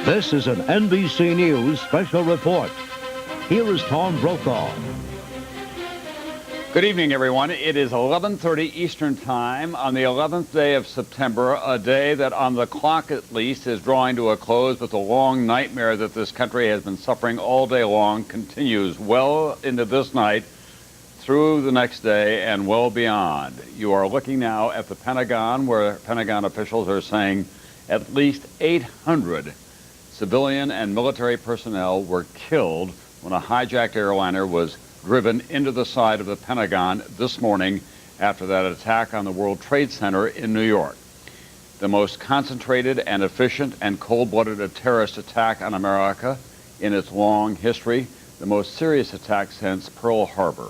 This is an NBC News special report. Here is Tom Brokaw. Good evening, everyone. It is 11:30 Eastern Time on the 11th day of September, a day that on the clock at least is drawing to a close, but the long nightmare that this country has been suffering all day long continues well into this night, through the next day, and well beyond. You are looking now at the Pentagon, where Pentagon officials are saying at least 800 civilian and military personnel were killed when a hijacked airliner was driven into the side of the Pentagon this morning after that attack on the World Trade Center in New York. The most concentrated and efficient and cold-blooded terrorist attack on America in its long history, the most serious attack since Pearl Harbor.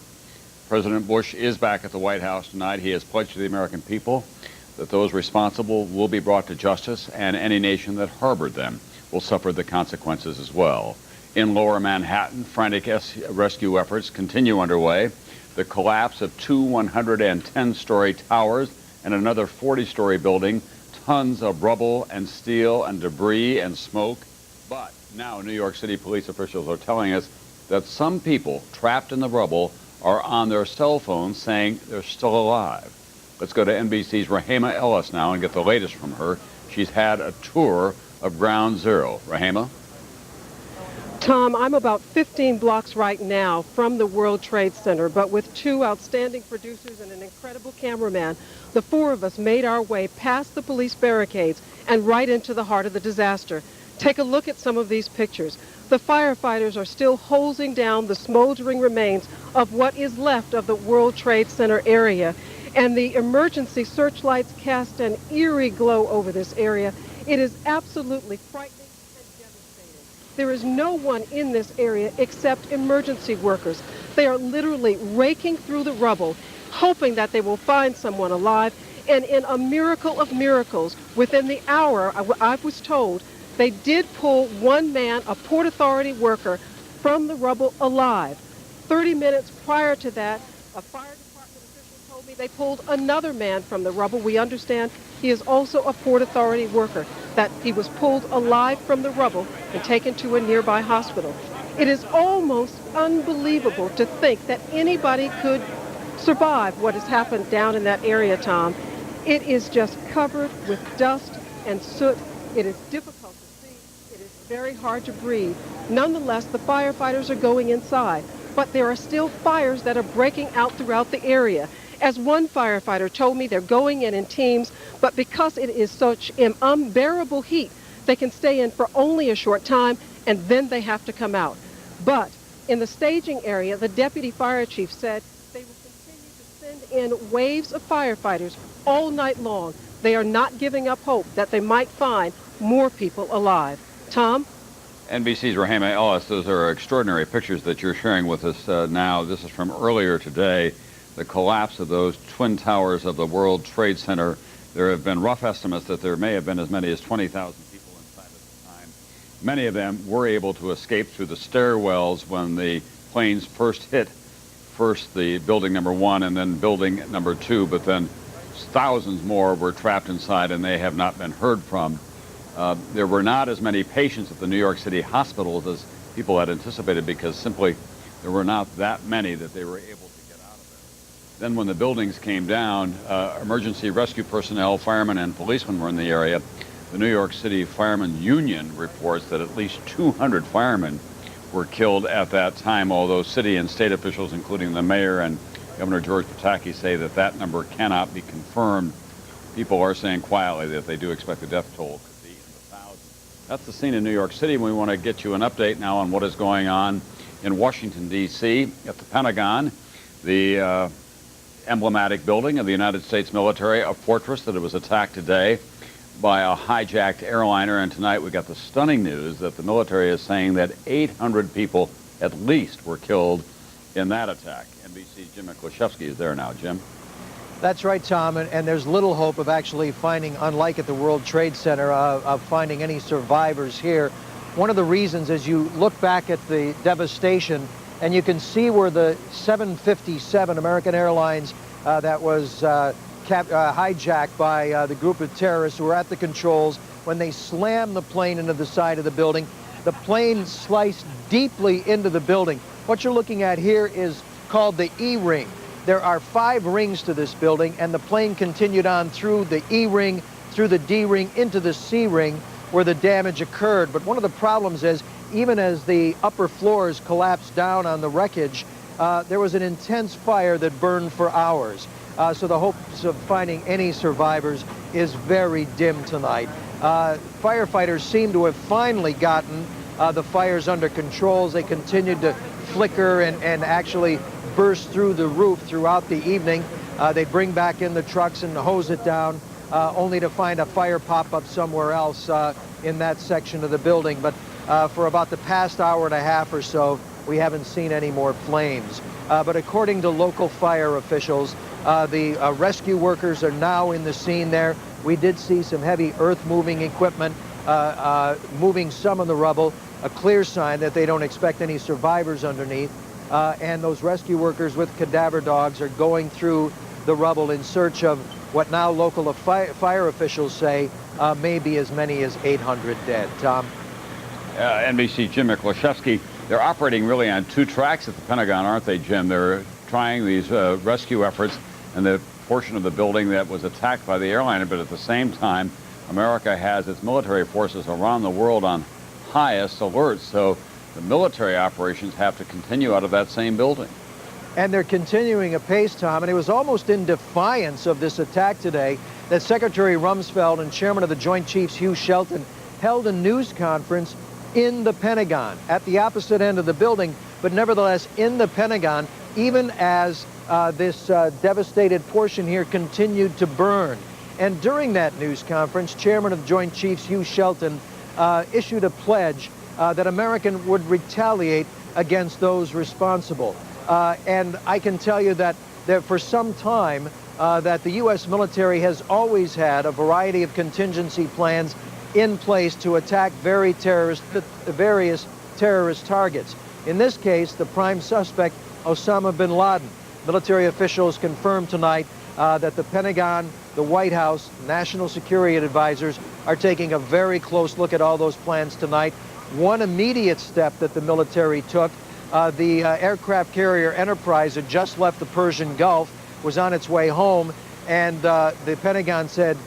President Bush is back at the White House tonight. He has pledged to the American people that those responsible will be brought to justice, and any nation that harbored them will suffer the consequences as well. In lower Manhattan, frantic rescue efforts continue underway. The collapse of two 110-story towers and another 40-story building, tons of rubble and steel and debris and smoke. But now New York City police officials are telling us that some people trapped in the rubble are on their cell phones saying they're still alive. Let's go to NBC's Rahema Ellis now and get the latest from her. She's had a tour of Ground Zero. Rahema? Tom, I'm about 15 blocks right now from the World Trade Center, but with two outstanding producers and an incredible cameraman, the four of us made our way past the police barricades and right into the heart of the disaster. Take a look at some of these pictures. The firefighters are still hosing down the smoldering remains of what is left of the World Trade Center area, and the emergency searchlights cast an eerie glow over this area. It is absolutely frightening. There is no one in this area except emergency workers. They are literally raking through the rubble, hoping that they will find someone alive. And in a miracle of miracles, within the hour, I was told, they did pull one man, a Port Authority worker, from the rubble alive. 30 minutes prior to that, a fire department official told me they pulled another man from the rubble. We understand he is also a Port Authority worker, that he was pulled alive from the rubble and taken to a nearby hospital. It is almost unbelievable to think that anybody could survive what has happened down in that area, Tom. It is just covered with dust and soot. It is difficult to see. It is very hard to breathe. Nonetheless, the firefighters are going inside, but there are still fires that are breaking out throughout the area. As one firefighter told me, they're going in teams, but because it is such an unbearable heat, they can stay in for only a short time, and then they have to come out. But in the staging area, the deputy fire chief said they will continue to send in waves of firefighters all night long. They are not giving up hope that they might find more people alive. Tom? NBC's Rahema Ellis, those are extraordinary pictures that you're sharing with us now. This is from earlier today. The collapse of those twin towers of the World Trade Center. There have been rough estimates that there may have been as many as 20,000 people inside at the time. Many of them were able to escape through the stairwells when the planes first hit, the building number one and then building number two, but then thousands more were trapped inside and they have not been heard from. There were not as many patients at the New York City hospitals as people had anticipated because simply there were not that many that they were able to. Then when the buildings came down, emergency rescue personnel, firemen and policemen were in the area. The New York City Firemen Union reports that at least 200 firemen were killed at that time, although city and state officials, including the mayor and Governor George Pataki, say that that number cannot be confirmed. People are saying quietly that they do expect the death toll could be in the thousands. That's the scene in New York City. We want to get you an update now on what is going on in Washington, D.C. at the Pentagon. The emblematic building of the United States military, a fortress that it was attacked today by a hijacked airliner. And tonight we got the stunning news that the military is saying that 800 people at least were killed in that attack. NBC's Jim Miklaszewski is there now. Jim? That's right, Tom, and there's little hope of actually finding, unlike at the World Trade Center, of finding any survivors here. One of the reasons is you look back at the devastation and you can see where the 757 American Airlines that was hijacked by the group of terrorists who were at the controls. When they slammed the plane into the side of the building, the plane sliced deeply into the building. What you're looking at here is called the E-ring. There are 5 rings to this building, and the plane continued on through the E-ring, through the D-ring, into the C-ring, where the damage occurred. But one of the problems is, even as the upper floors collapsed down on the wreckage, there was an intense fire that burned for hours. So the hopes of finding any survivors is very dim tonight. Firefighters seem to have finally gotten the fires under control as they continued to flicker and actually burst through the roof throughout the evening. They bring back in the trucks and hose it down, only to find a fire pop up somewhere else in that section of the building. But for about the past hour and a half or so, we haven't seen any more flames. But according to local fire officials, the rescue workers are now in the scene there. We did see some heavy earth-moving equipment moving some of the rubble, a clear sign that they don't expect any survivors underneath. And those rescue workers with cadaver dogs are going through the rubble in search of what now local fire officials say may be as many as 800 dead. Tom? NBC Jim Miklashevsky. They're operating really on 2 tracks at the Pentagon, aren't they, Jim? They're trying these rescue efforts in the portion of the building that was attacked by the airliner, but at the same time, America has its military forces around the world on highest alert, so the military operations have to continue out of that same building. And they're continuing apace, Tom, and it was almost in defiance of this attack today that Secretary Rumsfeld and Chairman of the Joint Chiefs Hugh Shelton held a news conference in the Pentagon, at the opposite end of the building, but nevertheless in the Pentagon, even as this devastated portion here continued to burn. And during that news conference, Chairman of the Joint Chiefs Hugh Shelton issued a pledge that America would retaliate against those responsible. And I can tell you that for some time that the U.S. military has always had a variety of contingency plans in place to attack various terrorist targets. In this case, the prime suspect, Osama bin Laden. Military officials confirmed tonight that the Pentagon, the White House, national security advisors are taking a very close look at all those plans tonight. One immediate step that the military took, the aircraft carrier Enterprise had just left the Persian Gulf, was on its way home, and the Pentagon said,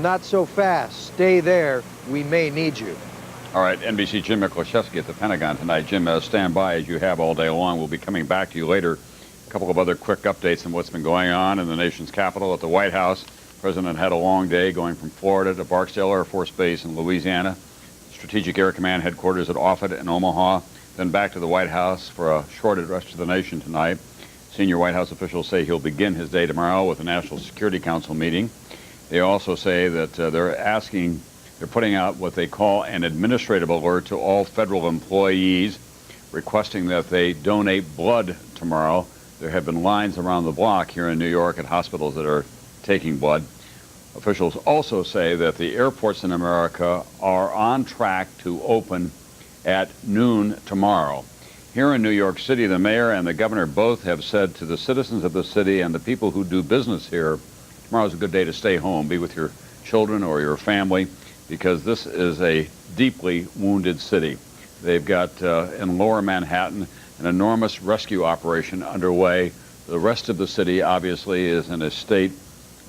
not so fast, stay there, we may need you. All right, NBC Jim Miklashevsky at the Pentagon tonight. Jim, stand by as you have all day long. We'll be coming back to you later. A couple of other quick updates on what's been going on in the nation's capital at the White House. The president had a long day going from Florida to Barksdale Air Force Base in Louisiana, Strategic Air Command headquarters at Offutt and Omaha, then back to the White House for a short address to the nation tonight. Senior White House officials say he'll begin his day tomorrow with a National Security Council meeting. They also say that they're putting out what they call an administrative alert to all federal employees, requesting that they donate blood tomorrow. There have been lines around the block here in New York at hospitals that are taking blood. Officials also say that the airports in America are on track to open at noon tomorrow. Here in New York City, the mayor and the governor both have said to the citizens of the city and the people who do business here, tomorrow's a good day to stay home, be with your children or your family, because this is a deeply wounded city. They've got in lower Manhattan an enormous rescue operation underway. The rest of the city obviously is in a state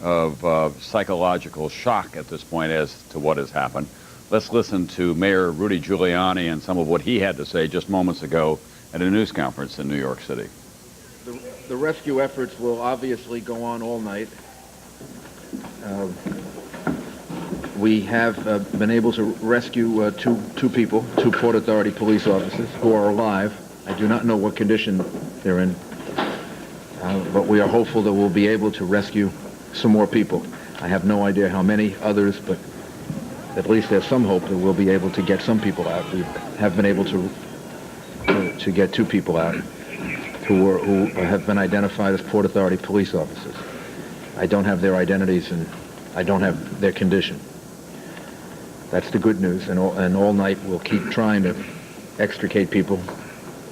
of psychological shock at this point as to what has happened. Let's listen to Mayor Rudy Giuliani and some of what he had to say just moments ago at a news conference in New York City. The rescue efforts will obviously go on all night. We have been able to rescue two people, 2 Port Authority police officers who are alive. I do not know what condition they're in, but we are hopeful that we'll be able to rescue some more people. I have no idea how many others, but at least there's some hope that we'll be able to get some people out. We have been able to get 2 people out who have been identified as Port Authority police officers. I don't have their identities and I don't have their condition. That's the good news, and all night we'll keep trying to extricate people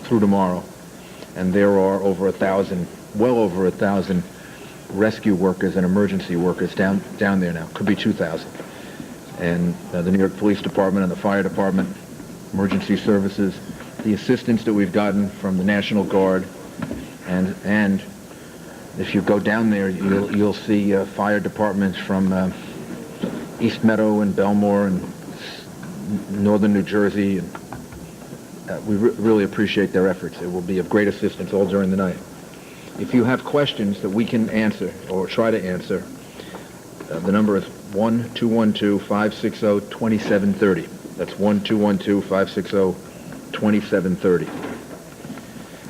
through tomorrow. And there are over 1,000, well over 1,000 rescue workers and emergency workers down there now. Could be 2,000. And the New York Police Department and the Fire Department, emergency services, the assistance that we've gotten from the National Guard, and if you go down there, you'll see fire departments from East Meadow and Belmore and northern New Jersey. And we really appreciate their efforts. It will be of great assistance all during the night. If you have questions that we can answer or try to answer, the number is 1-212-560-2730. That's 1-212-560-2730.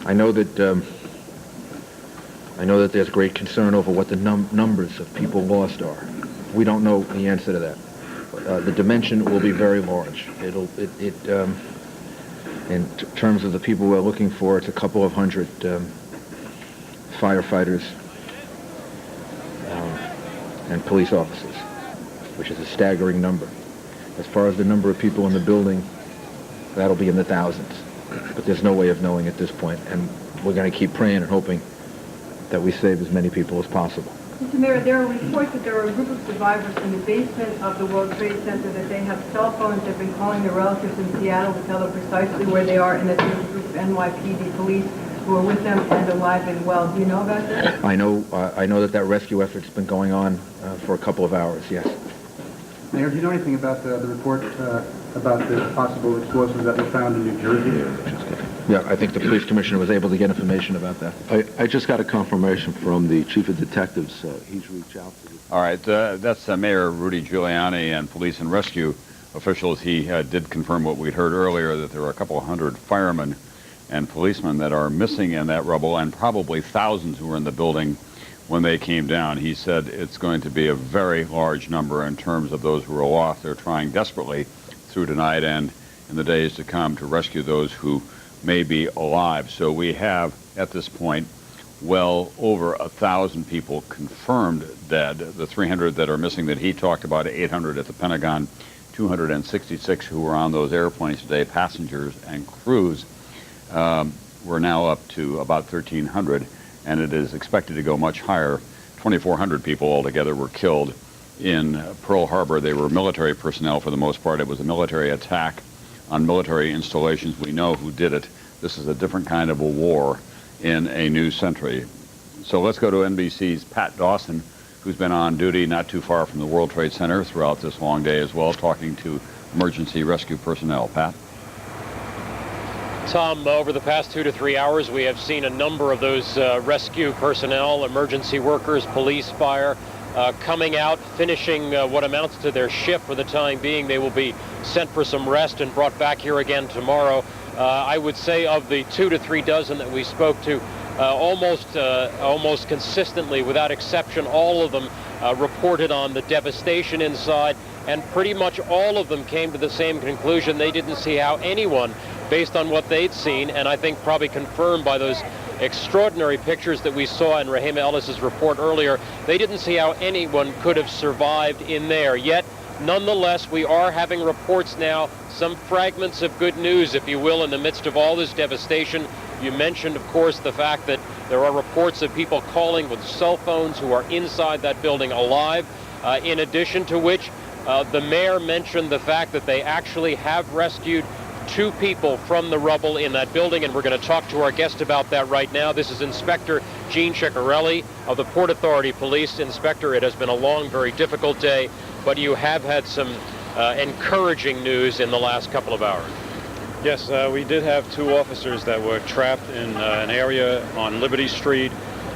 I know that there's great concern over what the numbers of people lost are. We don't know the answer to that. The dimension will be very large. In terms of the people we're looking for, it's a couple of hundred firefighters and police officers, which is a staggering number. As far as the number of people in the building, that'll be in the thousands. But there's no way of knowing at this point, and we're going to keep praying and hoping that we save as many people as possible. Mr. Mayor, there are reports that there are a group of survivors in the basement of the World Trade Center, that they have cell phones, they've been calling their relatives in Seattle to tell them precisely where they are, and that there's a group of NYPD police who are with them and alive and well. Do you know about that? I know that rescue effort's been going on for a couple of hours, yes. Mayor, do you know anything about the report about the possible explosives that were found in New Jersey? Yeah, I think the police commissioner was able to get information about that. I just got a confirmation from the chief of detectives. He's reached out to the... All right, that's Mayor Rudy Giuliani and police and rescue officials. He did confirm what we'd heard earlier, that there are a couple hundred firemen and policemen that are missing in that rubble, and probably thousands who were in the building when they came down. He said it's going to be a very large number in terms of those who are lost. They're trying desperately through tonight and in the days to come to rescue those who may be alive. So we have, at this point, well over 1,000 people confirmed dead. The 300 that are missing that he talked about, 800 at the Pentagon, 266 who were on those airplanes today, passengers and crews. We're now up to about 1,300, and it is expected to go much higher. 2,400 people altogether were killed in Pearl Harbor. They were military personnel for the most part. It was a military attack on military installations. We know who did it. This is a different kind of a war in a new century. So let's go to NBC's Pat Dawson, who's been on duty not too far from the World Trade Center throughout this long day as well, talking to emergency rescue personnel. Pat? Tom, over the past 2 to 3 hours, we have seen a number of those rescue personnel, emergency workers, police, fire, coming out, finishing what amounts to their shift for the time being. They will be sent for some rest and brought back here again tomorrow. I would say of the 2 to 3 dozen that we spoke to, almost consistently, without exception, all of them reported on the devastation inside, and pretty much all of them came to the same conclusion. They didn't see how anyone, based on what they'd seen, and I think probably confirmed by those extraordinary pictures that we saw in Rahima Ellis's report earlier, they didn't see how anyone could have survived in there. Yet, nonetheless, we are having reports now, some fragments of good news, if you will, in the midst of all this devastation. You mentioned, of course, the fact that there are reports of people calling with cell phones who are inside that building alive, in addition to which the mayor mentioned the fact that they actually have rescued 2 people from the rubble in that building, and we're going to talk to our guest about that right now. This is Inspector Gene Ciccarelli of the Port Authority Police. Inspector, it has been a long, very difficult day, but you have had some encouraging news in the last couple of hours. Yes, we did have 2 officers that were trapped in an area on Liberty Street,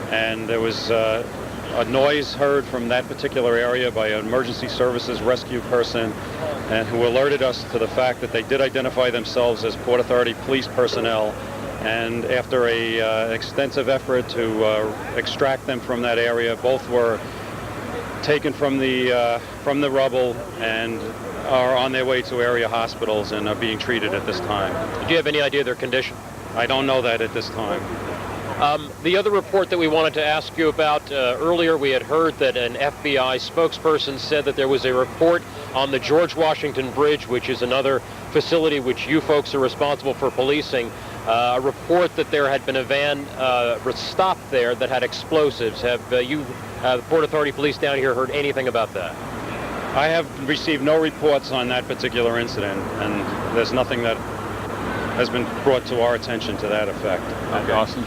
and there was a noise heard from that particular area by an emergency services rescue person, and who alerted us to the fact that they did identify themselves as Port Authority police personnel. And after an extensive effort to extract them from that area, both were taken from the rubble and are on their way to area hospitals and are being treated at this time. Do you have any idea of their condition? I don't know that at this time. The other report that we wanted to ask you about, earlier we had heard that an FBI spokesperson said that there was a report on the George Washington Bridge, which is another facility which you folks are responsible for policing, a report that there had been a van stopped there that had explosives. Have you, the Port Authority police down here, heard anything about that? I have received no reports on that particular incident, and there's nothing that has been brought to our attention to that effect. Okay. Austin?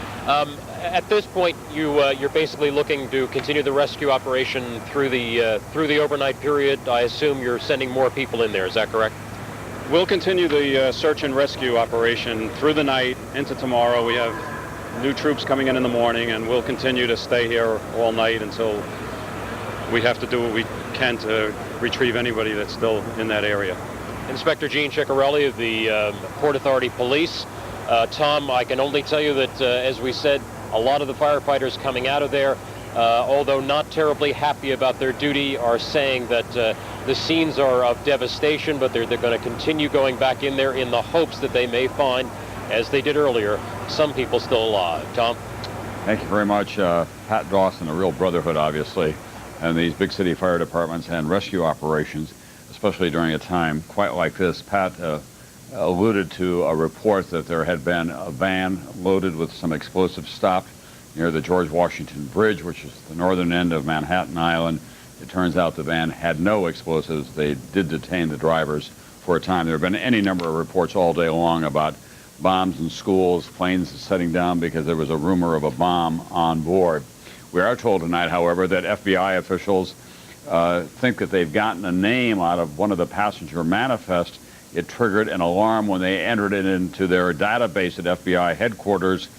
At this point, you're basically looking to continue the rescue operation through the overnight period. I assume you're sending more people in there. Is that correct? We'll continue the search and rescue operation through the night into tomorrow. We have new troops coming in the morning, and we'll continue to stay here all night until we have to do what we can to retrieve anybody that's still in that area. Inspector Gene Ciccarelli of the Port Authority Police. Tom, I can only tell you that, as we said, a lot of the firefighters coming out of there, although not terribly happy about their duty, are saying that the scenes are of devastation, but they're going to continue going back in there in the hopes that they may find, as they did earlier, some people still alive. Tom? Thank you very much. Pat Dawson, a real brotherhood, obviously, and these big city fire departments and rescue operations, especially during a time quite like this. Pat alluded to a report that there had been a van loaded with some explosives stopped near the George Washington Bridge, which is the northern end of Manhattan Island. It turns out the van had no explosives. They did detain the drivers for a time. There have been any number of reports all day long about bombs in schools, planes setting down because there was a rumor of a bomb on board. We are told tonight, however, that FBI officials think that they've gotten a name out of one of the passenger manifests. It triggered an alarm when they entered it into their database at FBI headquarters.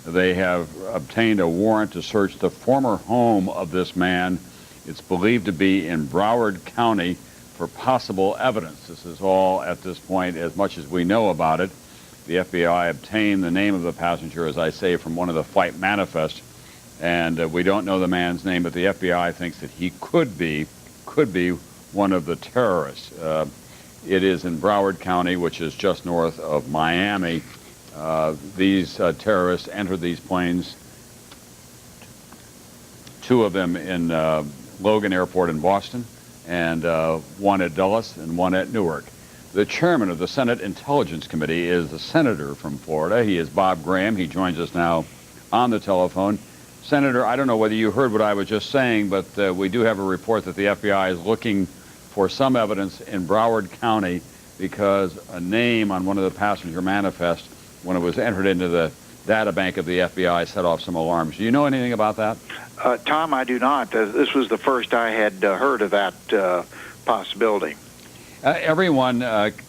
They have obtained a warrant to search the former home of this man. It's believed to be in Broward County for possible evidence. This is all, at this point, as much as we know about it. The FBI obtained the name of the passenger, as I say, from one of the flight manifests. And we don't know the man's name, but the FBI thinks that he could be one of the terrorists. It is in Broward County, which is just north of Miami. These terrorists entered these planes, two of them in Logan Airport in Boston, and one at Dulles and one at Newark. The chairman of the Senate Intelligence Committee is the senator from Florida. He is Bob Graham. He joins us now on the telephone. Senator, I don't know whether you heard what I was just saying, but we do have a report that the FBI is looking for some evidence in Broward County because a name on one of the passenger manifests, when it was entered into the data bank of the FBI, set off some alarms. Do you know anything about that? Tom, I do not. This was the first I had heard of that possibility. Everyone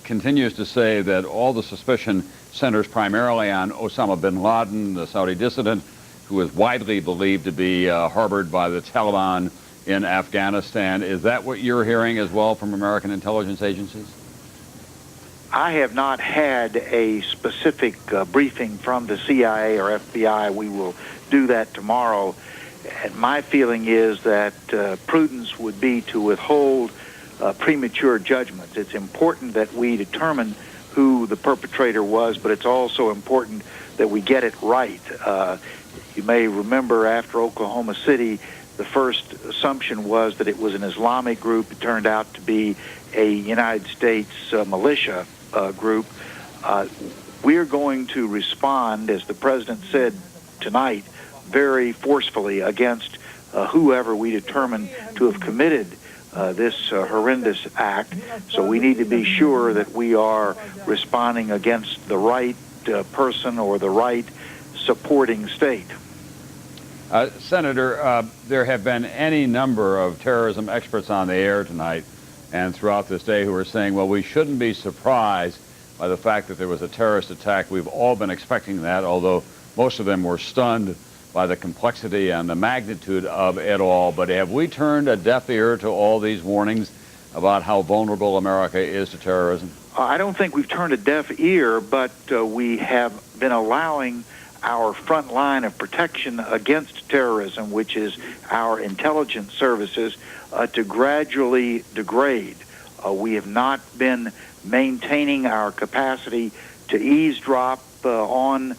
continues to say that all the suspicion centers primarily on Osama bin Laden, the Saudi dissident, who is widely believed to be harbored by the Taliban in Afghanistan. Is that what you're hearing as well from American intelligence agencies? I have not had a specific briefing from the CIA or FBI. We will do that tomorrow. And my feeling is that prudence would be to withhold premature judgments. It's important that we determine who the perpetrator was, but it's also important that we get it right. You may remember after Oklahoma City, the first assumption was that it was an Islamic group. It turned out to be a United States militia group. We're going to respond, as the president said tonight, very forcefully against whoever we determine to have committed this horrendous act. So we need to be sure that we are responding against the right person or the right supporting state. Senator, there have been any number of terrorism experts on the air tonight and throughout this day who are saying, well, we shouldn't be surprised by the fact that there was a terrorist attack. We've all been expecting that, although most of them were stunned by the complexity and the magnitude of it all. But have we turned a deaf ear to all these warnings about how vulnerable America is to terrorism? I don't think we've turned a deaf ear, but we have been allowing our front line of protection against terrorism, which is our intelligence services, to gradually degrade. We have not been maintaining our capacity to eavesdrop on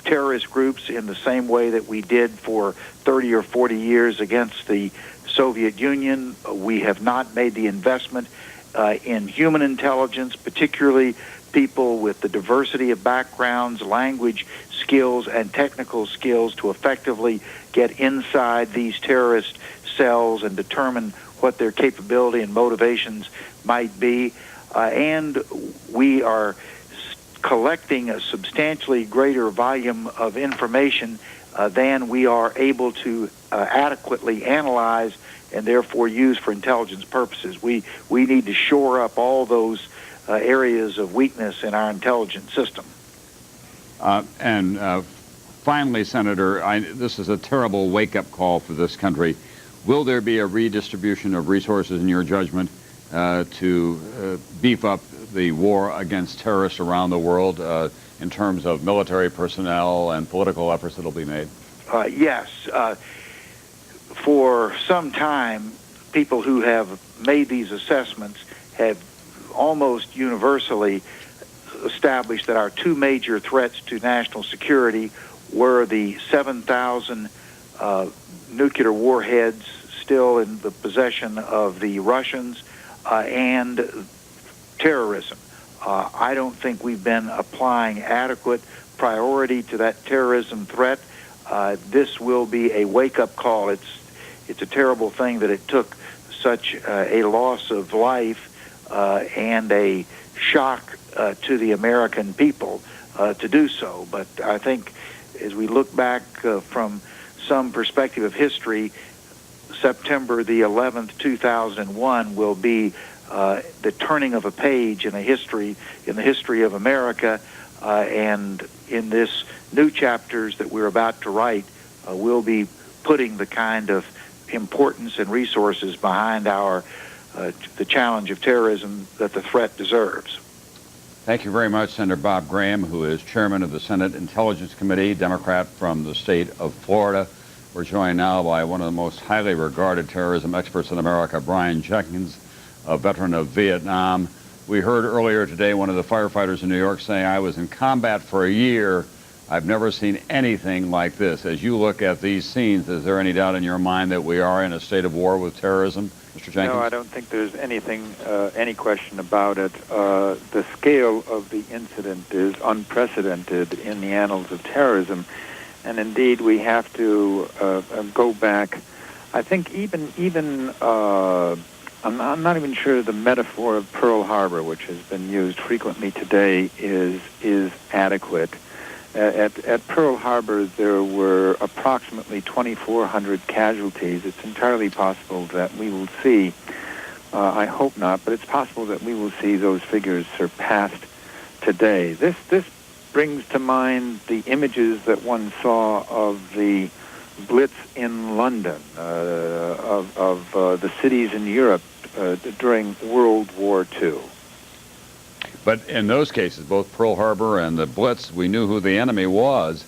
terrorist groups in the same way that we did for 30 or 40 years against the Soviet Union. We have not made the investment in human intelligence, particularly people with the diversity of backgrounds, language skills, and technical skills to effectively get inside these terrorist cells and determine what their capability and motivations might be. And we are collecting a substantially greater volume of information than we are able to adequately analyze and therefore use for intelligence purposes. We need to shore up all those areas of weakness in our intelligence system. Finally, Senator, this is a terrible wake-up call for this country. Will there be a redistribution of resources, in your judgment, to beef up the war against terrorists around the world in terms of military personnel and political efforts that will be made? Yes. For some time, people who have made these assessments have almost universally established that our two major threats to national security were the 7,000 nuclear warheads still in the possession of the Russians and terrorism. I don't think we've been applying adequate priority to that terrorism threat. This will be a wake-up call. It's a terrible thing that it took such a loss of life and a shock to the American people to do so. But I think as we look back from some perspective of history, September the 11th, 2001 will be the turning of a page in the history of America, and in this new chapters that we're about to write, we'll be putting the kind of importance and resources behind the challenge of terrorism that the threat deserves. Thank you very much, Senator Bob Graham, who is chairman of the Senate Intelligence Committee, Democrat from the state of Florida. We're joined now by one of the most highly regarded terrorism experts in America, Brian Jenkins, a veteran of Vietnam. We heard earlier today one of the firefighters in New York saying, "I was in combat for a year. I've never seen anything like this." As you look at these scenes, is there any doubt in your mind that we are in a state of war with terrorism, Mr. Jenkins? No, I don't think there's any question about it. The scale of the incident is unprecedented in the annals of terrorism, and indeed we have to go back. I think even I'm not even sure the metaphor of Pearl Harbor, which has been used frequently today, is adequate. At Pearl Harbor, there were approximately 2,400 casualties. It's entirely possible that we will see, I hope not, but it's possible that we will see those figures surpassed today. This brings to mind the images that one saw of the Blitz in London, of the cities in Europe during World War II. But in those cases, both Pearl Harbor and the Blitz, we knew who the enemy was.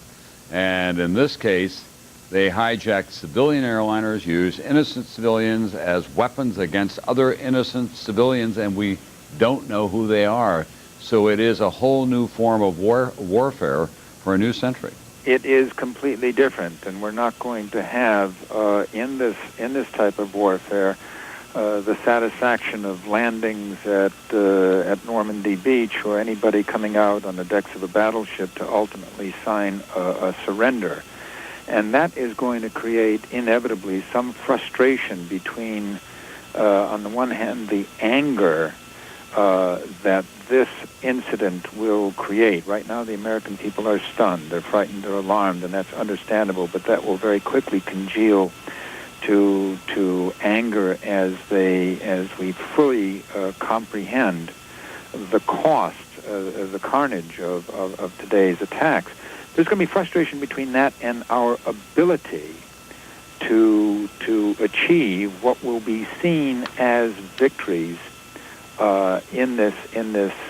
And in this case, they hijacked civilian airliners, used innocent civilians as weapons against other innocent civilians, and we don't know who they are. So it is a whole new form of warfare for a new century. It is completely different, and we're not going to have in this type of warfare the satisfaction of landings at Normandy Beach or anybody coming out on the decks of a battleship to ultimately sign a surrender. And that is going to create inevitably some frustration between, on the one hand, the anger that this incident will create. Right now, the American people are stunned. They're frightened, they're alarmed, and that's understandable, but that will very quickly congeal to anger as we fully comprehend the cost, the carnage of today's attacks. There's going to be frustration between that and our ability to achieve what will be seen as victories in this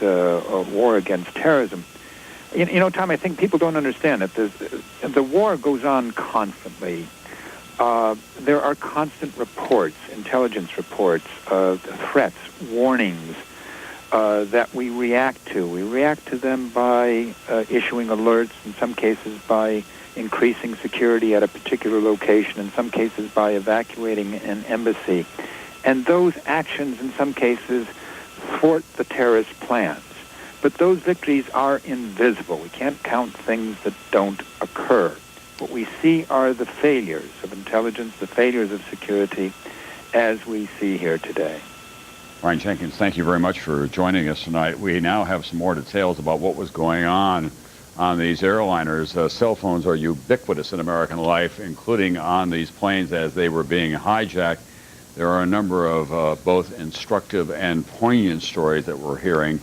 war against terrorism. You know, Tom, I think people don't understand that the war goes on constantly. There are constant reports, intelligence reports, threats, warnings that we react to. We react to them by issuing alerts, in some cases by increasing security at a particular location, in some cases by evacuating an embassy. And those actions, in some cases, thwart the terrorist plans. But those victories are invisible. We can't count things that don't occur. What we see are the failures of intelligence, the failures of security, as we see here today. Brian Jenkins, thank you very much for joining us tonight. We now have some more details about what was going on these airliners. Cell phones are ubiquitous in American life, including on these planes as they were being hijacked. There are a number of both instructive and poignant stories that we're hearing.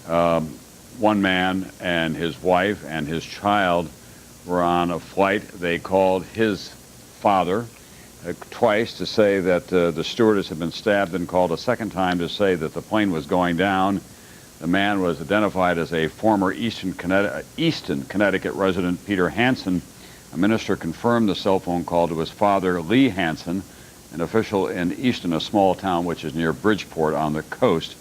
One man and his wife and his child were on a flight. They called his father twice to say that the stewardess had been stabbed, and called a second time to say that the plane was going down. The man was identified as a former Easton, Connecticut resident, Peter Hansen. A minister confirmed the cell phone call to his father, Lee Hansen, an official in Easton, a small town which is near Bridgeport on the coast.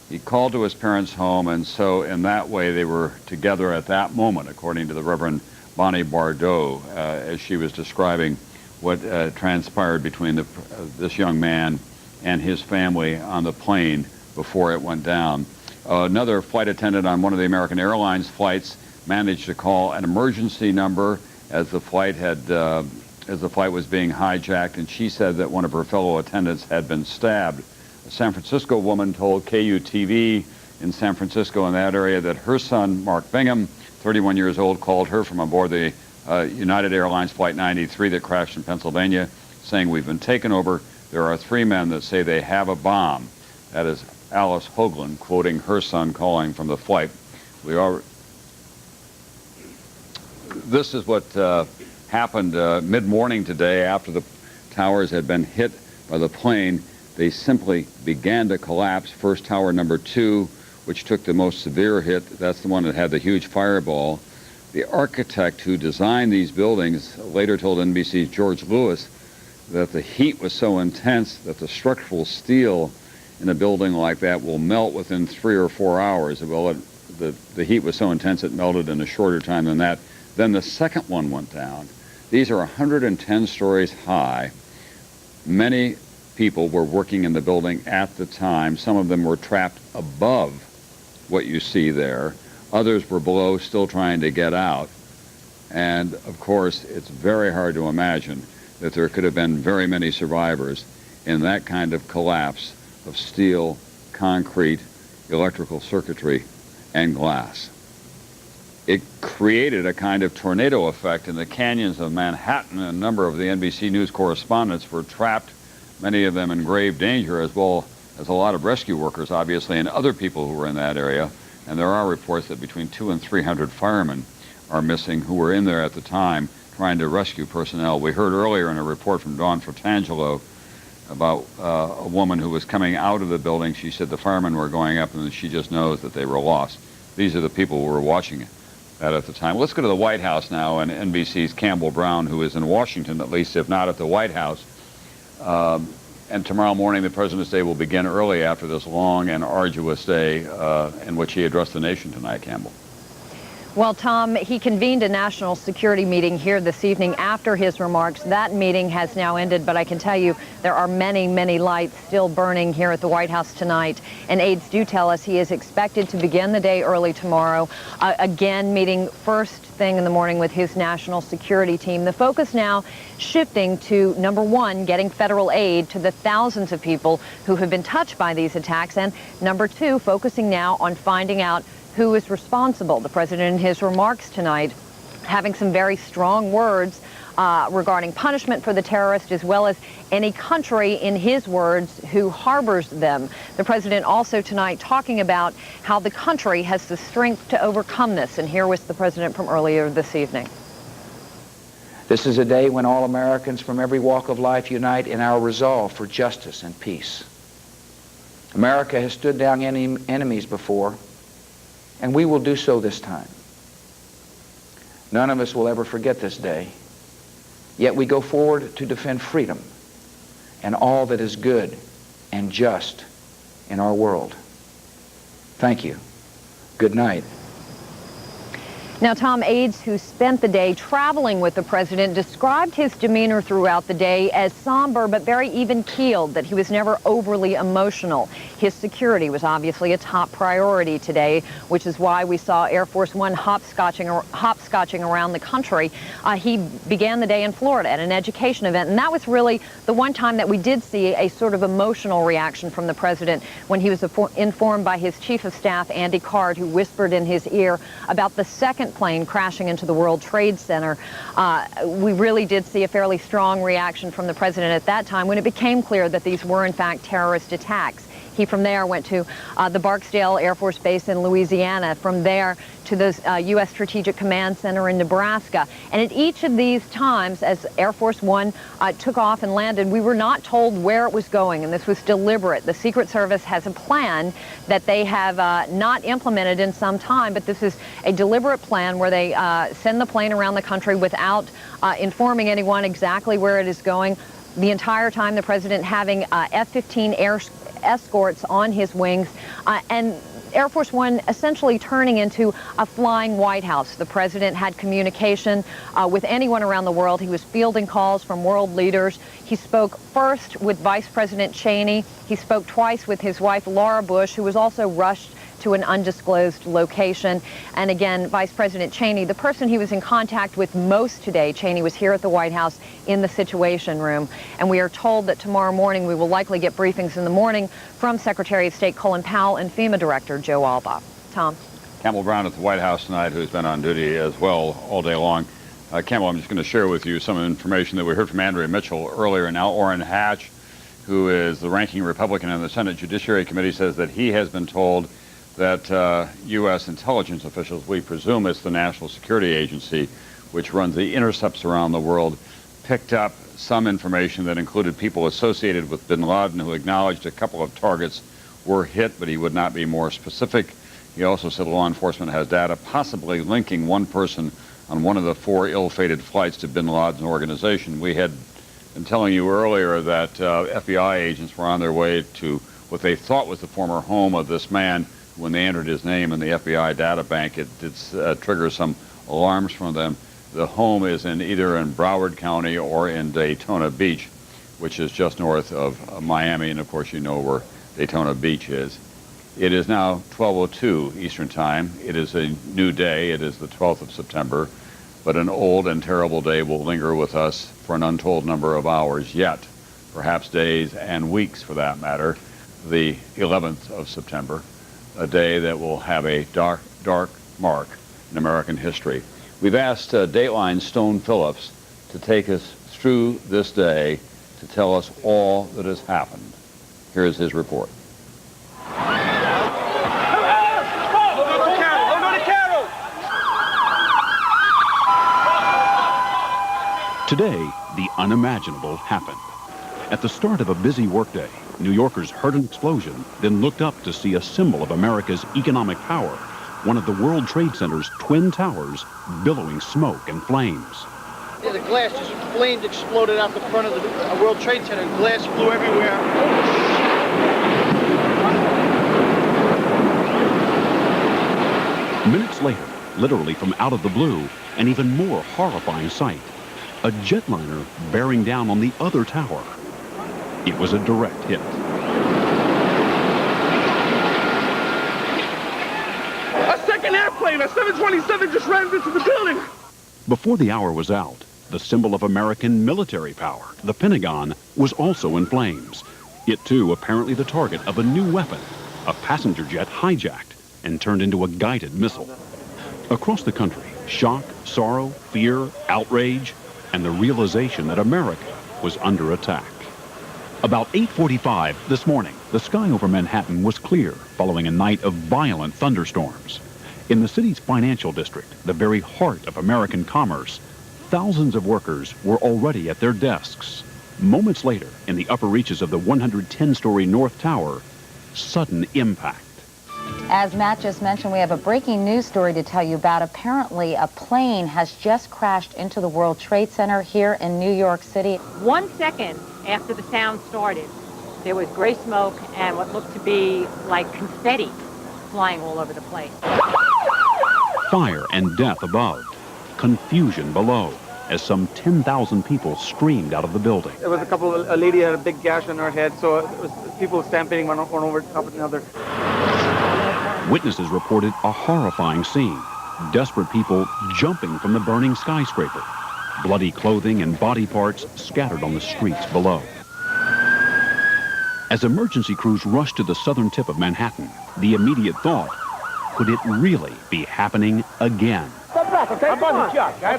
He called to his parents' home, and so in that way they were together at that moment, according to the Reverend Bonnie Bardot, as she was describing what transpired between this young man and his family on the plane before it went down. Another flight attendant on one of the American Airlines flights managed to call an emergency number as the flight was being hijacked, and she said that one of her fellow attendants had been stabbed. A San Francisco woman told KUTV in San Francisco in that area that her son, Mark Bingham, 31 years old, called her from aboard the United Airlines Flight 93 that crashed in Pennsylvania, saying, "We've been taken over. There are 3 men that say they have a bomb." That is Alice Hoagland quoting her son calling from the flight. This is what happened mid-morning today after the towers had been hit by the plane. They simply began to collapse. First tower number 2, which took the most severe hit, that's the one that had the huge fireball. The architect who designed these buildings later told NBC's George Lewis that the heat was so intense that the structural steel in a building like that will melt within 3 or 4 hours. Well, the heat was so intense it melted in a shorter time than that. Then the second one went down. These are 110 stories high. Many people were working in the building at the time. Some of them were trapped above what you see there. Others were below, still trying to get out. And of course, it's very hard to imagine that there could have been very many survivors in that kind of collapse of steel, concrete, electrical circuitry, and glass. It created a kind of tornado effect in the canyons of Manhattan. A number of the NBC News correspondents were trapped, many of them in grave danger, as well as a lot of rescue workers, obviously, and other people who were in that area. And there are reports that between 200 and 300 firemen are missing who were in there at the time trying to rescue personnel. We heard earlier in a report from Dawn Fratangelo about a woman who was coming out of the building. She said the firemen were going up and she just knows that they were lost. These are the people who were watching that at the time. Let's go to the White House now, and NBC's Campbell Brown, who is in Washington, at least if not at the White House. And tomorrow morning, the President's Day will begin early after this long and arduous day in which he addressed the nation tonight, Campbell. Well, Tom, he convened a national security meeting here this evening after his remarks. That meeting has now ended, but I can tell you there are many, many lights still burning here at the White House tonight. And aides do tell us he is expected to begin the day early tomorrow, again meeting first thing in the morning with his national security team. The focus now shifting to, number one, getting federal aid to the thousands of people who have been touched by these attacks, and number two, focusing now on finding out who is responsible. The president, in his remarks tonight, having some very strong words regarding punishment for the terrorists, as well as any country, in his words, who harbors them. The president also tonight talking about how the country has the strength to overcome this. And here was the president from earlier this evening. This is a day when all Americans from every walk of life unite in our resolve for justice and peace. America has stood down enemies before, and we will do so this time. None of us will ever forget this day, yet we go forward to defend freedom and all that is good and just in our world. Thank you. Good night. Now, Tom, aides who spent the day traveling with the president described his demeanor throughout the day as somber but very even-keeled, that he was never overly emotional. His security was obviously a top priority today, which is why we saw Air Force One hopscotching around the country. He began the day in Florida at an education event, and that was really the one time that we did see a sort of emotional reaction from the president when he was informed by his chief of staff, Andy Card, who whispered in his ear about the second plane crashing into the World Trade Center. We really did see a fairly strong reaction from the president at that time when it became clear that these were in fact terrorist attacks. He from there went to the Barksdale Air Force Base in Louisiana, from there to the U.S. Strategic Command Center in Nebraska. And at each of these times, as Air Force One took off and landed, we were not told where it was going, and this was deliberate. The Secret Service has a plan that they have not implemented in some time, but this is a deliberate plan where they send the plane around the country without informing anyone exactly where it is going. The entire time, the president having F-15 air escorts on his wings, and Air Force One essentially turning into a flying White House. The president had communication with anyone around the world. He was fielding calls from world leaders. He spoke first with Vice President Cheney. He spoke twice with his wife, Laura Bush, who was also rushed to an undisclosed location. And again, Vice President Cheney, the person he was in contact with most today, Cheney was here at the White House in the Situation Room. And we are told that tomorrow morning we will likely get briefings in the morning from Secretary of State Colin Powell and FEMA Director Joe Alba. Tom. Campbell Brown at the White House tonight, who's been on duty as well all day long. Campbell, I'm just going to share with you some information that we heard from Andrea Mitchell earlier. And now Orrin Hatch, who is the ranking Republican in the Senate Judiciary Committee, says that he has been told that U.S. intelligence officials, we presume it's the National Security Agency, which runs the intercepts around the world, picked up some information that included people associated with bin Laden, who acknowledged a couple of targets were hit, but he would not be more specific. He also said law enforcement has data possibly linking one person on one of the 4 ill-fated flights to bin Laden's organization. We had been telling you earlier that FBI agents were on their way to what they thought was the former home of this man. When they entered his name in the FBI data bank, it did trigger some alarms from them. The home is either in Broward County or in Daytona Beach, which is just north of Miami, and of course you know where Daytona Beach is. It is now 12:02 Eastern Time. It is a new day. It is the 12th of September, but an old and terrible day will linger with us for an untold number of hours yet, perhaps days and weeks for that matter. The 11th of September. A day that will have a dark, dark mark in American history. We've asked Dateline Stone Phillips to take us through this day to tell us all that has happened. Here is his report. Today, the unimaginable happened. At the start of a busy workday, New Yorkers heard an explosion, then looked up to see a symbol of America's economic power, one of the World Trade Center's twin towers billowing smoke and flames. Yeah, the glass just flamed, exploded out the front of the World Trade Center. Glass flew everywhere. Minutes later, literally from out of the blue, an even more horrifying sight. A jetliner bearing down on the other tower. It was a direct hit. A second airplane, a 727, just ran into the building. Before the hour was out, the symbol of American military power, the Pentagon, was also in flames. It too apparently the target of a new weapon, a passenger jet hijacked and turned into a guided missile. Across the country, shock, sorrow, fear, outrage, and the realization that America was under attack. About 8:45 this morning, the sky over Manhattan was clear following a night of violent thunderstorms. In the city's financial district, the very heart of American commerce, thousands of workers were already at their desks. Moments later, in the upper reaches of the 110-story North Tower, sudden impact. As Matt just mentioned, we have a breaking news story to tell you about. Apparently, a plane has just crashed into the World Trade Center here in New York City. 1 second after the sound started, there was gray smoke and what looked to be like confetti flying all over the place. Fire and death above, confusion below, as some 10,000 people streamed out of the building. There was a lady had a big gash on her head, so it was people stampeding one over top of another. Witnesses reported a horrifying scene. Desperate people jumping from the burning skyscraper. Bloody clothing and body parts scattered on the streets below. As emergency crews rushed to the southern tip of Manhattan, the immediate thought, could it really be happening again?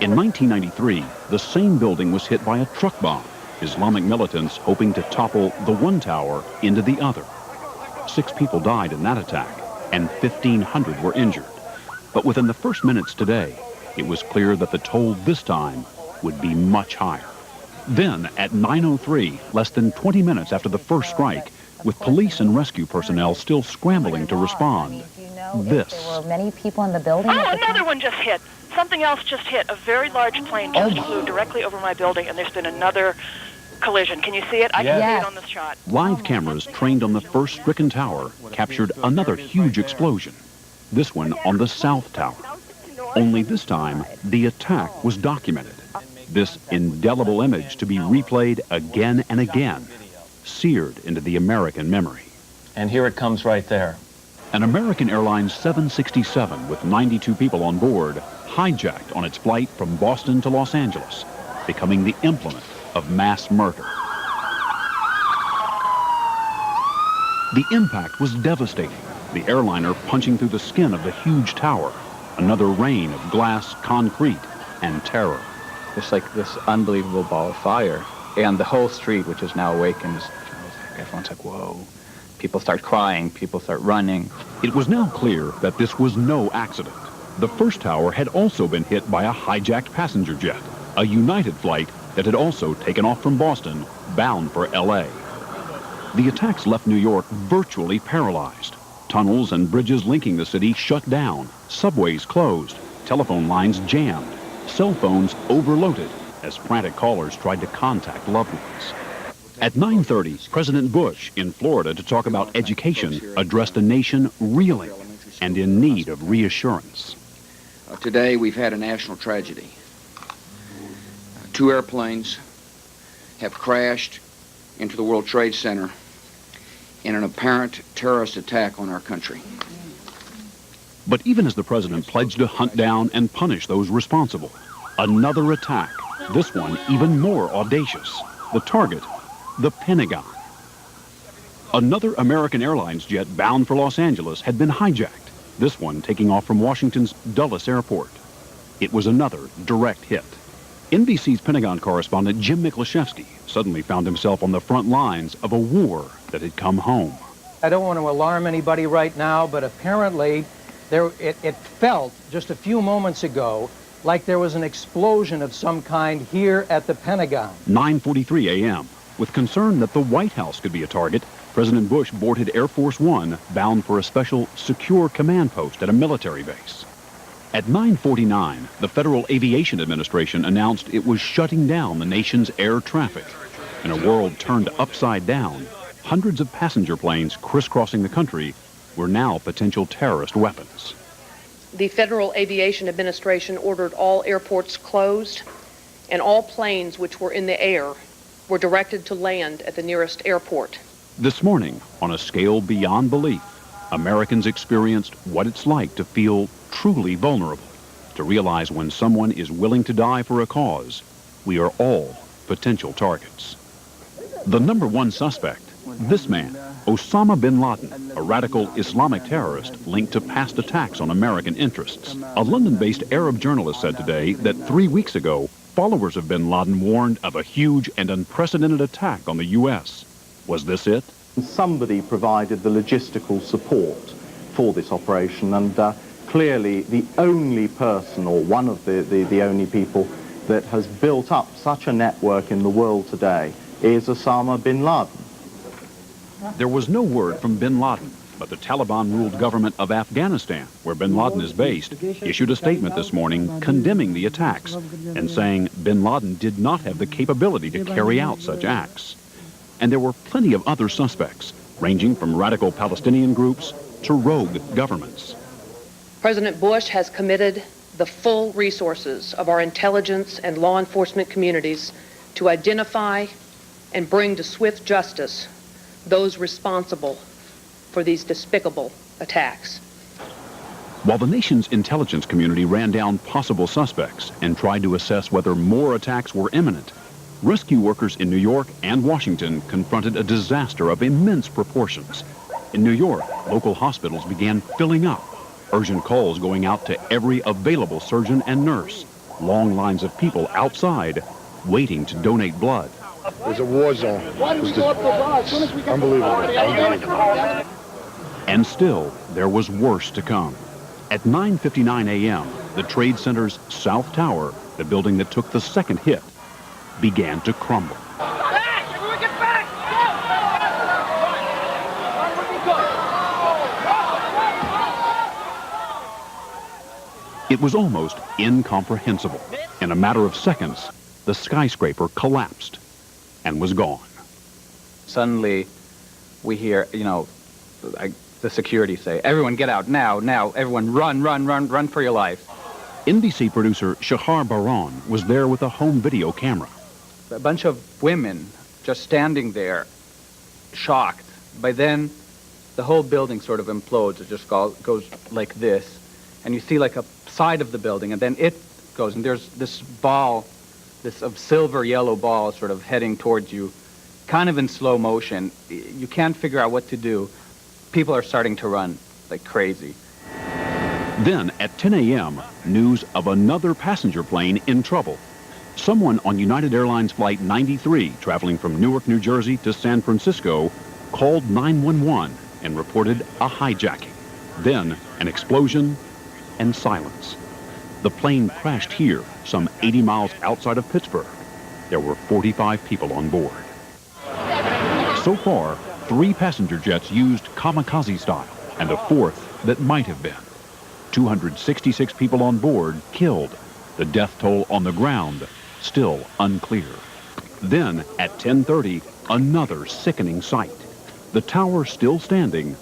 In 1993, the same building was hit by a truck bomb, Islamic militants hoping to topple the one tower into the other. 6 people died in that attack, and 1,500 were injured. But within the first minutes today, it was clear that the toll this time would be much higher. Then, at 9:03, less than 20 minutes after the first strike, with police and rescue personnel still scrambling to respond, this. There were many people in the building. Oh, another one just hit. Something else just hit. A very large plane just flew directly over my building, and there's been another collision. Can you see it? I can see it on this shot. Live cameras trained on the first stricken tower captured another huge explosion, this one on the South Tower. Only this time, the attack was documented. This indelible image to be replayed again and again, seared into the American memory. And here it comes right there. An American Airlines 767 with 92 people on board hijacked on its flight from Boston to Los Angeles, becoming the implement of mass murder. The impact was devastating, the airliner punching through the skin of the huge tower, another rain of glass, concrete, and terror. It's like this unbelievable ball of fire. And the whole street, which is now awakened, everyone's like, whoa. People start crying, people start running. It was now clear that this was no accident. The first tower had also been hit by a hijacked passenger jet, a United flight that had also taken off from Boston, bound for L.A. The attacks left New York virtually paralyzed. Tunnels and bridges linking the city shut down, subways closed, telephone lines jammed, cell phones overloaded as frantic callers tried to contact loved ones. At 9:30, President Bush in Florida to talk about education addressed a nation reeling and in need of reassurance. Today we've had a national tragedy. 2 airplanes have crashed into the World Trade Center in an apparent terrorist attack on our country. But even as the president pledged to hunt down and punish those responsible, another attack, this one even more audacious. The target, the Pentagon. Another American Airlines jet bound for Los Angeles had been hijacked, this one taking off from Washington's Dulles Airport. It was another direct hit. NBC's Pentagon correspondent Jim Miklaszewski suddenly found himself on the front lines of a war that had come home. I don't want to alarm anybody right now, but apparently it felt just a few moments ago like there was an explosion of some kind here at the Pentagon. 9:43 a.m. With concern that the White House could be a target, President Bush boarded Air Force One bound for a special secure command post at a military base. At 9:49, the Federal Aviation Administration announced it was shutting down the nation's air traffic. In a world turned upside down, hundreds of passenger planes crisscrossing the country were now potential terrorist weapons. The Federal Aviation Administration ordered all airports closed, and all planes which were in the air were directed to land at the nearest airport. This morning, on a scale beyond belief, Americans experienced what it's like to feel truly vulnerable, to realize when someone is willing to die for a cause, we are all potential targets. The number one suspect, this man, Osama bin Laden, a radical Islamic terrorist linked to past attacks on American interests. A London-based Arab journalist said today that 3 weeks ago, followers of bin Laden warned of a huge and unprecedented attack on the U.S. Was this it? Somebody provided the logistical support for this operation, and clearly the only person, or one of the only people, that has built up such a network in the world today is Osama bin Laden. There was no word from bin Laden, but the Taliban-ruled government of Afghanistan, where bin Laden is based, issued a statement this morning condemning the attacks and saying bin Laden did not have the capability to carry out such acts. And there were plenty of other suspects, ranging from radical Palestinian groups to rogue governments. President Bush has committed the full resources of our intelligence and law enforcement communities to identify and bring to swift justice those responsible for these despicable attacks. While the nation's intelligence community ran down possible suspects and tried to assess whether more attacks were imminent, rescue workers in New York and Washington confronted a disaster of immense proportions. In New York, local hospitals began filling up, urgent calls going out to every available surgeon and nurse, long lines of people outside waiting to donate blood. It was a war zone. Unbelievable. And still, there was worse to come. At 9:59 a.m., the Trade Center's South Tower, the building that took the second hit, began to crumble. It was almost incomprehensible. In a matter of seconds, the skyscraper collapsed and was gone. Suddenly, we hear, the security say, everyone get out now, everyone run for your life. NBC producer Shahar Baran was there with a home video camera. A bunch of women just standing there, shocked. By then, the whole building sort of implodes. It just goes like this. And you see like a side of the building, and then it goes, and there's this ball, this silver yellow ball sort of heading towards you, kind of in slow motion. You can't figure out what to do. People are starting to run like crazy. Then, at 10 a.m., news of another passenger plane in trouble. Someone on United Airlines Flight 93, traveling from Newark, New Jersey to San Francisco, called 911 and reported a hijacking. Then, an explosion and silence. The plane crashed here, some 80 miles outside of Pittsburgh. There were 45 people on board. So far, 3 passenger jets used kamikaze style, and a 4th that might have been. 266 people on board killed. The death toll on the ground still unclear. Then, at 10:30, another sickening sight. The tower still standing,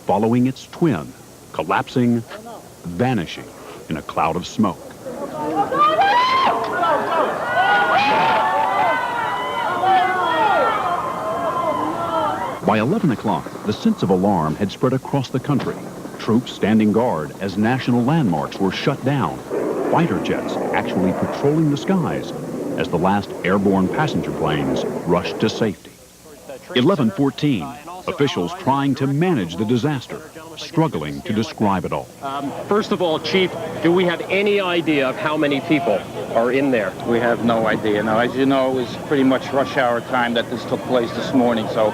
following its twin, collapsing, vanishing in a cloud of smoke. By 11 o'clock, the sense of alarm had spread across the country. Troops standing guard as national landmarks were shut down. Fighter jets actually patrolling the skies as the last airborne passenger planes rushed to safety. 11:14, officials trying to manage the disaster, struggling to describe it all. First of all, Chief, do we have any idea of how many people are in there? We have no idea. Now, as you know, it was pretty much rush hour time that this took place this morning, so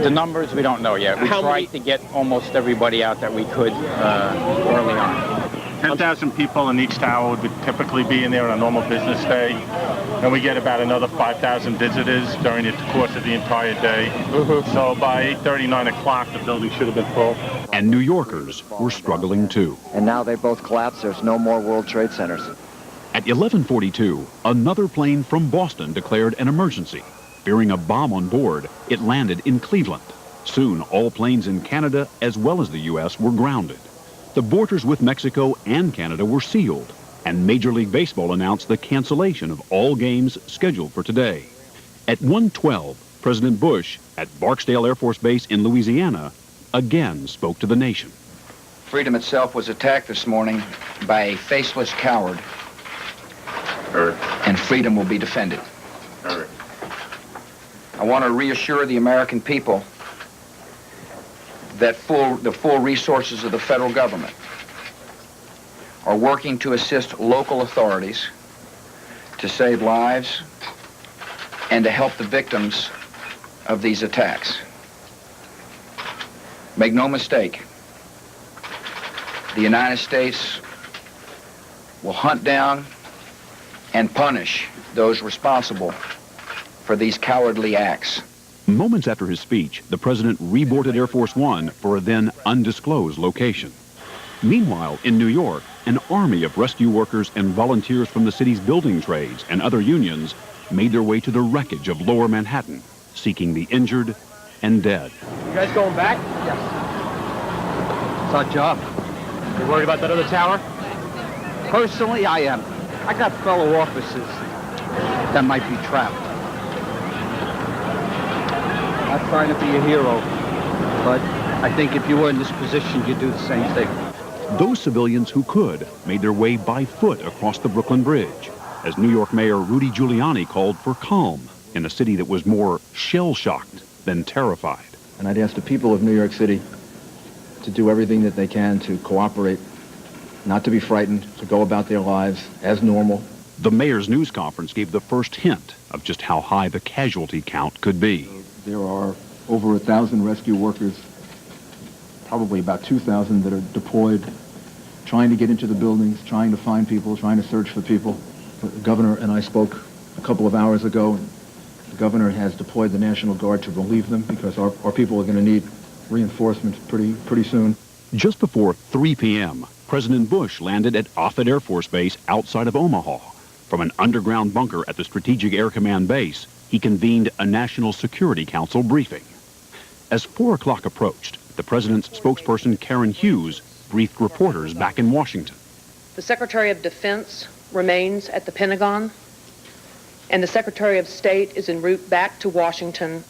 the numbers we don't know yet. We tried to get almost everybody out that we could early on. 10,000 people in each tower would typically be in there on a normal business day, and we get about another 5,000 visitors during the course of the entire day. So by 8:30, 9 o'clock, the building should have been full. And New Yorkers were struggling too. And now they both collapsed. There's no more World Trade Centers. At 11:42, another plane from Boston declared an emergency. Fearing a bomb on board, it landed in Cleveland. Soon, all planes in Canada as well as the U.S. were grounded. The borders with Mexico and Canada were sealed, and Major League Baseball announced the cancellation of all games scheduled for today. At 1:12, President Bush, at Barksdale Air Force Base in Louisiana, again spoke to the nation. Freedom itself was attacked this morning by a faceless coward, and freedom will be defended. I want to reassure the American people that the full resources of the federal government are working to assist local authorities to save lives and to help the victims of these attacks. Make no mistake, the United States will hunt down and punish those responsible for these cowardly acts. Moments after his speech, the president reboarded Air Force One for a then undisclosed location. Meanwhile, in New York, an army of rescue workers and volunteers from the city's building trades and other unions made their way to the wreckage of Lower Manhattan, seeking the injured and dead. You guys going back? Yes. It's our job. You worried about that other tower? Personally, I am. I got fellow officers that might be trapped. Not trying to be a hero, but I think if you were in this position, you'd do the same thing. Those civilians who could made their way by foot across the Brooklyn Bridge, as New York Mayor Rudy Giuliani called for calm in a city that was more shell-shocked than terrified. And I'd ask the people of New York City to do everything that they can to cooperate, not to be frightened, to go about their lives as normal. The mayor's news conference gave the first hint of just how high the casualty count could be. There are over 1,000 rescue workers, probably about 2,000 that are deployed, trying to get into the buildings, trying to find people, trying to search for people. The governor and I spoke a couple of hours ago. The governor has deployed the National Guard to relieve them because our people are going to need reinforcements pretty soon. Just before 3 p.m., President Bush landed at Offutt Air Force Base outside of Omaha. From an underground bunker at the Strategic Air Command Base, he convened a National Security Council briefing. As 4 o'clock approached, the president's spokesperson, Karen Hughes, briefed reporters back in Washington. The Secretary of Defense remains at the Pentagon, and the Secretary of State is en route back to Washington.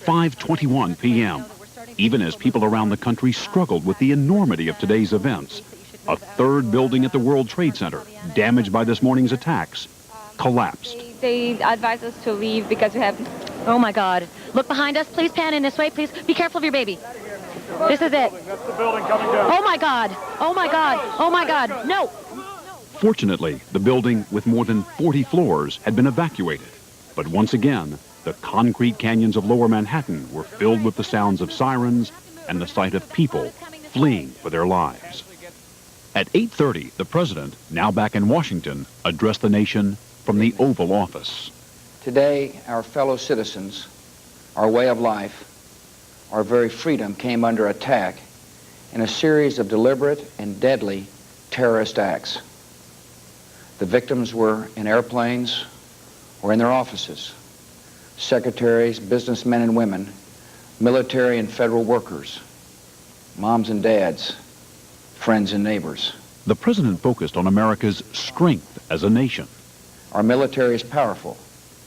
5:21 p.m. Even as people around the country struggled with the enormity of today's events, a third building at the World Trade Center, damaged by this morning's attacks, collapsed. They advised us to leave because we have... Oh, my God. Look behind us. Please pan in this way, please. Be careful of your baby. This is it. That's the building coming down. Oh, my God. Oh, my God. Oh, my God. No. Fortunately, the building with more than 40 floors had been evacuated. But once again, the concrete canyons of Lower Manhattan were filled with the sounds of sirens and the sight of people fleeing for their lives. At 8:30, the president, now back in Washington, addressed the nation from the Oval Office. Today, our fellow citizens, our way of life, our very freedom came under attack in a series of deliberate and deadly terrorist acts. The victims were in airplanes or in their offices. Secretaries, businessmen and women, military and federal workers, moms and dads, friends and neighbors. The president focused on America's strength as a nation. Our military is powerful,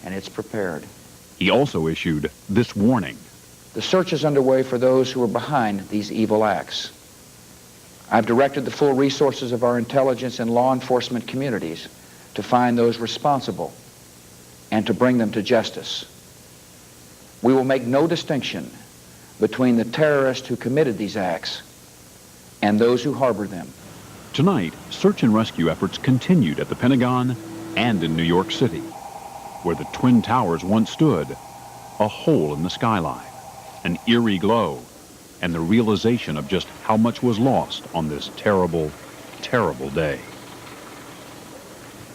and it's prepared. He also issued this warning. The search is underway for those who are behind these evil acts. I've directed the full resources of our intelligence and law enforcement communities to find those responsible and to bring them to justice. We will make no distinction between the terrorists who committed these acts and those who harbor them. Tonight, search and rescue efforts continued at the Pentagon and in New York City, where the Twin Towers once stood, a hole in the skyline, an eerie glow, and the realization of just how much was lost on this terrible, terrible day.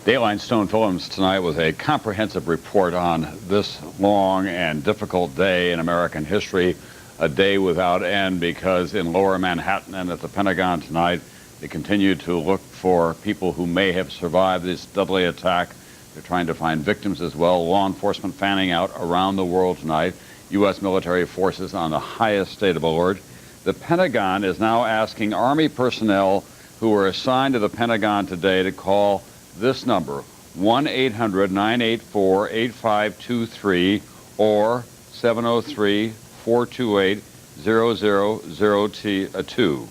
Dayline Stone Films tonight with a comprehensive report on this long and difficult day in American history, a day without end, because in Lower Manhattan and at the Pentagon tonight, they continue to look for people who may have survived this deadly attack. They're trying to find victims as well. Law enforcement fanning out around the world tonight. U.S. military forces on the highest state of alert. The Pentagon is now asking Army personnel who were assigned to the Pentagon today to call this number, 1-800-984-8523 or 703-428-0002.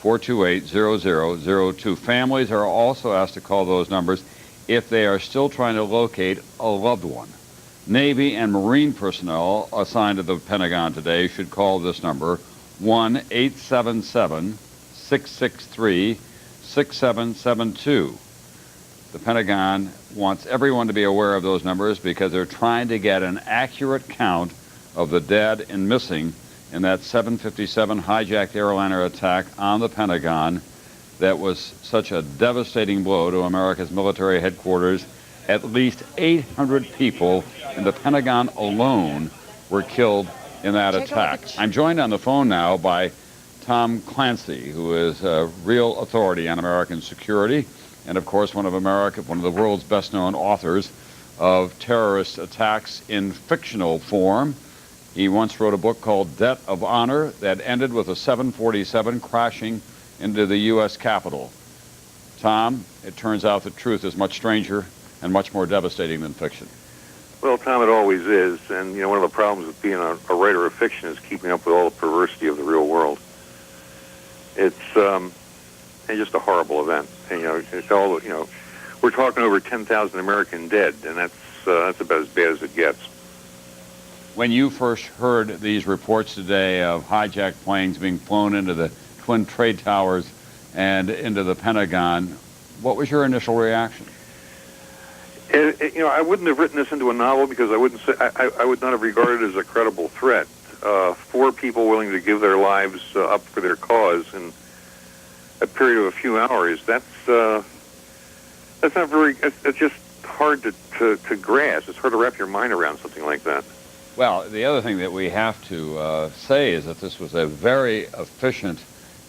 428-0002. Families are also asked to call those numbers if they are still trying to locate a loved one. Navy and Marine personnel assigned to the Pentagon today should call this number, 1-877-663-6772. The Pentagon wants everyone to be aware of those numbers because they're trying to get an accurate count of the dead and missing in that 757 hijacked airliner attack on the Pentagon that was such a devastating blow to America's military headquarters. At least 800 people in the Pentagon alone were killed in that attack. I'm joined on the phone now by Tom Clancy, who is a real authority on American security, and of course one of the world's best-known authors of terrorist attacks in fictional form. He once wrote a book called Debt of Honor that ended with a 747 crashing into the U.S. Capitol. Tom, it turns out that truth is much stranger and much more devastating than fiction. Well, Tom, it always is. And, you know, one of the problems with being a writer of fiction is keeping up with all the perversity of the real world. It's just a horrible event. And, you know, it's all, you know, we're talking over 10,000 American dead, and that's about as bad as it gets. When you first heard these reports today of hijacked planes being flown into the Twin Trade Towers and into the Pentagon, what was your initial reaction? You know, I wouldn't have written this into a novel because I wouldn't say I would not have regarded it as a credible threat. 4 people willing to give their lives up for their cause in a period of a few hours. That's not very. It's just hard to grasp. It's hard to wrap your mind around something like that. Well, the other thing that we have to say is that this was a very efficient,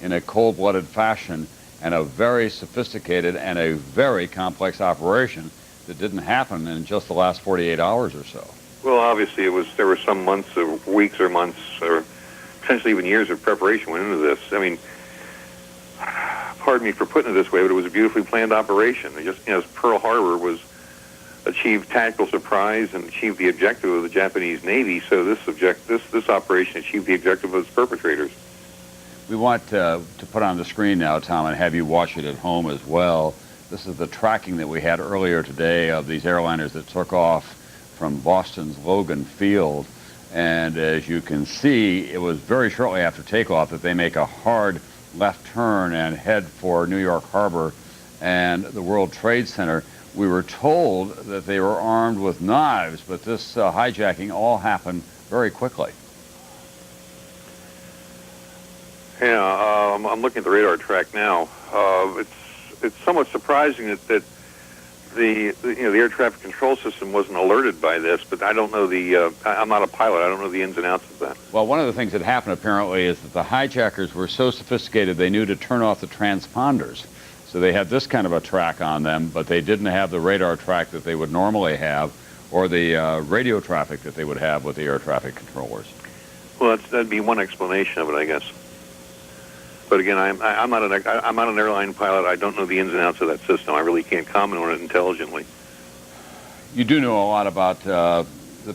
in a cold-blooded fashion, and a very sophisticated and a very complex operation that didn't happen in just the last 48 hours or so. Well, obviously, there were some months or weeks or months or potentially even years of preparation went into this. I mean, pardon me for putting it this way, but it was a beautifully planned operation. It just, you know, Pearl Harbor was achieved tactical surprise and achieved the objective of the Japanese Navy, so this operation achieved the objective of its perpetrators. We want to put on the screen now, Tom, and have you watch it at home as well. This is the tracking that we had earlier today of these airliners that took off from Boston's Logan Field. And as you can see, it was very shortly after takeoff that they make a hard left turn and head for New York Harbor and the World Trade Center. We were told that they were armed with knives, but this hijacking all happened very quickly. Yeah, I'm looking at the radar track now. It's somewhat surprising that the air traffic control system wasn't alerted by this, but I don't know I'm not a pilot. I don't know the ins and outs of that. Well, one of the things that happened apparently is that the hijackers were so sophisticated they knew to turn off the transponders. So they had this kind of a track on them, but they didn't have the radar track that they would normally have, or the radio traffic that they would have with the air traffic controllers. Well, that'd be one explanation of it, I guess. But again, I'm not an airline pilot. I don't know the ins and outs of that system. I really can't comment on it intelligently. You do know a lot about the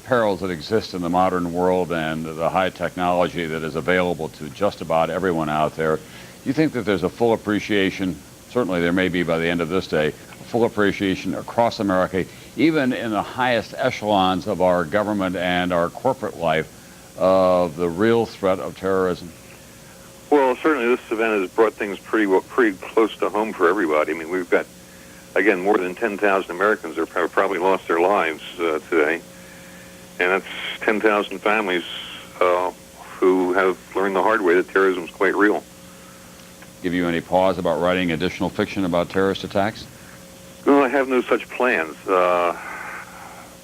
perils that exist in the modern world and the high technology that is available to just about everyone out there. Do you think that there's a full appreciation? Certainly there may be by the end of this day, a full appreciation across America, even in the highest echelons of our government and our corporate life, of the real threat of terrorism? Well, certainly this event has brought things pretty close to home for everybody. I mean, we've got, again, more than 10,000 Americans have probably lost their lives today. And that's 10,000 families who have learned the hard way that terrorism is quite real. Give you any pause about writing additional fiction about terrorist attacks? Well, I have no such plans. But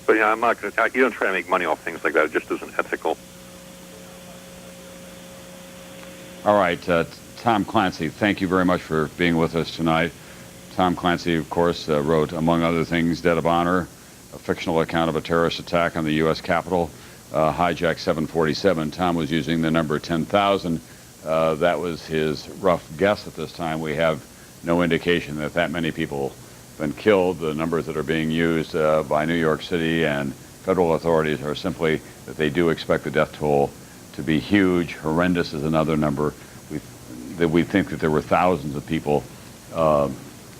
yeah, I'm not going to. You don't try to make money off things like that. It just isn't ethical. All right, Tom Clancy, thank you very much for being with us tonight. Tom Clancy, of course, wrote, among other things, Debt of Honor, a fictional account of a terrorist attack on the U.S. Capitol, Hijack 747. Tom was using the number 10,000. That was his rough guess at this time. We have no indication that that many people have been killed. The numbers that are being used by New York City and federal authorities are simply that they do expect the death toll to be huge. Horrendous is another number. We think that there were thousands of people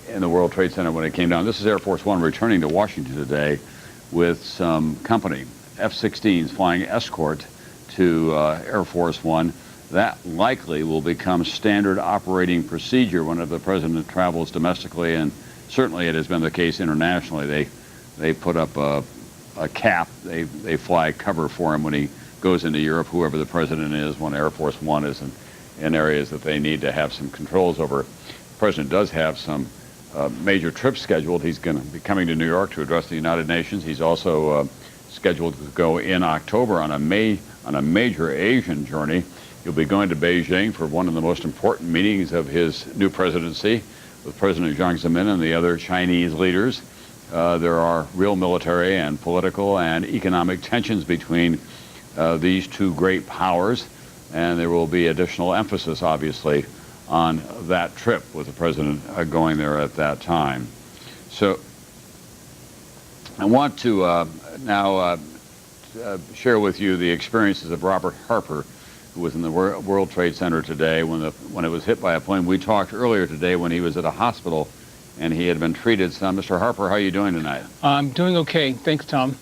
in the World Trade Center when it came down. This is Air Force One returning to Washington today with some company, F-16s, flying escort to Air Force One. That likely will become standard operating procedure whenever the president travels domestically, and certainly it has been the case internationally. They put up a cap. They fly cover for him when he goes into Europe, whoever the president is, when Air Force One is in areas that they need to have some controls over. The president does have some major trips scheduled. He's going to be coming to New York to address the United Nations. He's also scheduled to go in October on a major Asian journey. He'll be going to Beijing for one of the most important meetings of his new presidency with President Jiang Zemin and the other Chinese leaders. There are real military and political and economic tensions between these two great powers, and there will be additional emphasis, obviously, on that trip with the president going there at that time. So I want to now share with you the experiences of Robert Harper, who was in the World Trade Center today when it was hit by a plane. We talked earlier today when he was at a hospital and he had been treated some. Mr. Harper, how are you doing tonight? I'm doing okay. Thanks, Tom.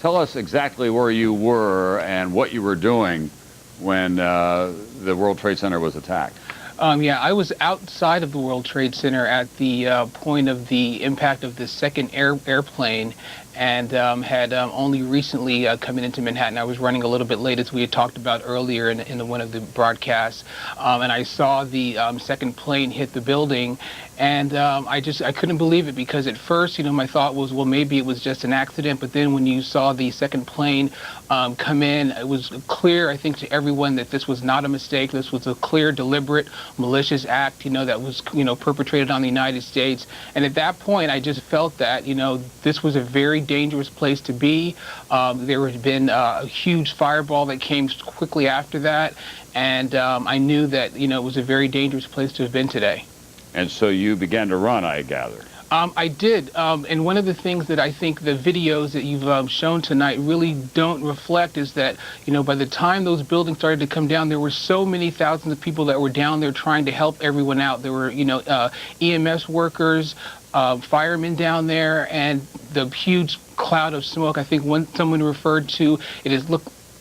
Tell us exactly where you were and what you were doing when the World Trade Center was attacked. Yeah, I was outside of the World Trade Center at the point of the impact of the second airplane, and had only recently come into Manhattan. I was running a little bit late, as we had talked about earlier in one of the broadcasts, and I saw the second plane hit the building, and I couldn't believe it, because at first, my thought was, well, maybe it was just an accident, but then when you saw the second plane come in, it was clear, I think, to everyone that this was not a mistake. This was a clear, deliberate, malicious act, that was, perpetrated on the United States. And at that point, I just felt that, this was a very dangerous place to be. There had been a huge fireball that came quickly after that, and I knew that, it was a very dangerous place to have been today. And so you began to run, I gather. I did, and one of the things that I think the videos that you've shown tonight really don't reflect is that, by the time those buildings started to come down, there were so many thousands of people that were down there trying to help everyone out. There were, EMS workers, firemen down there, and the huge cloud of smoke. I think someone referred to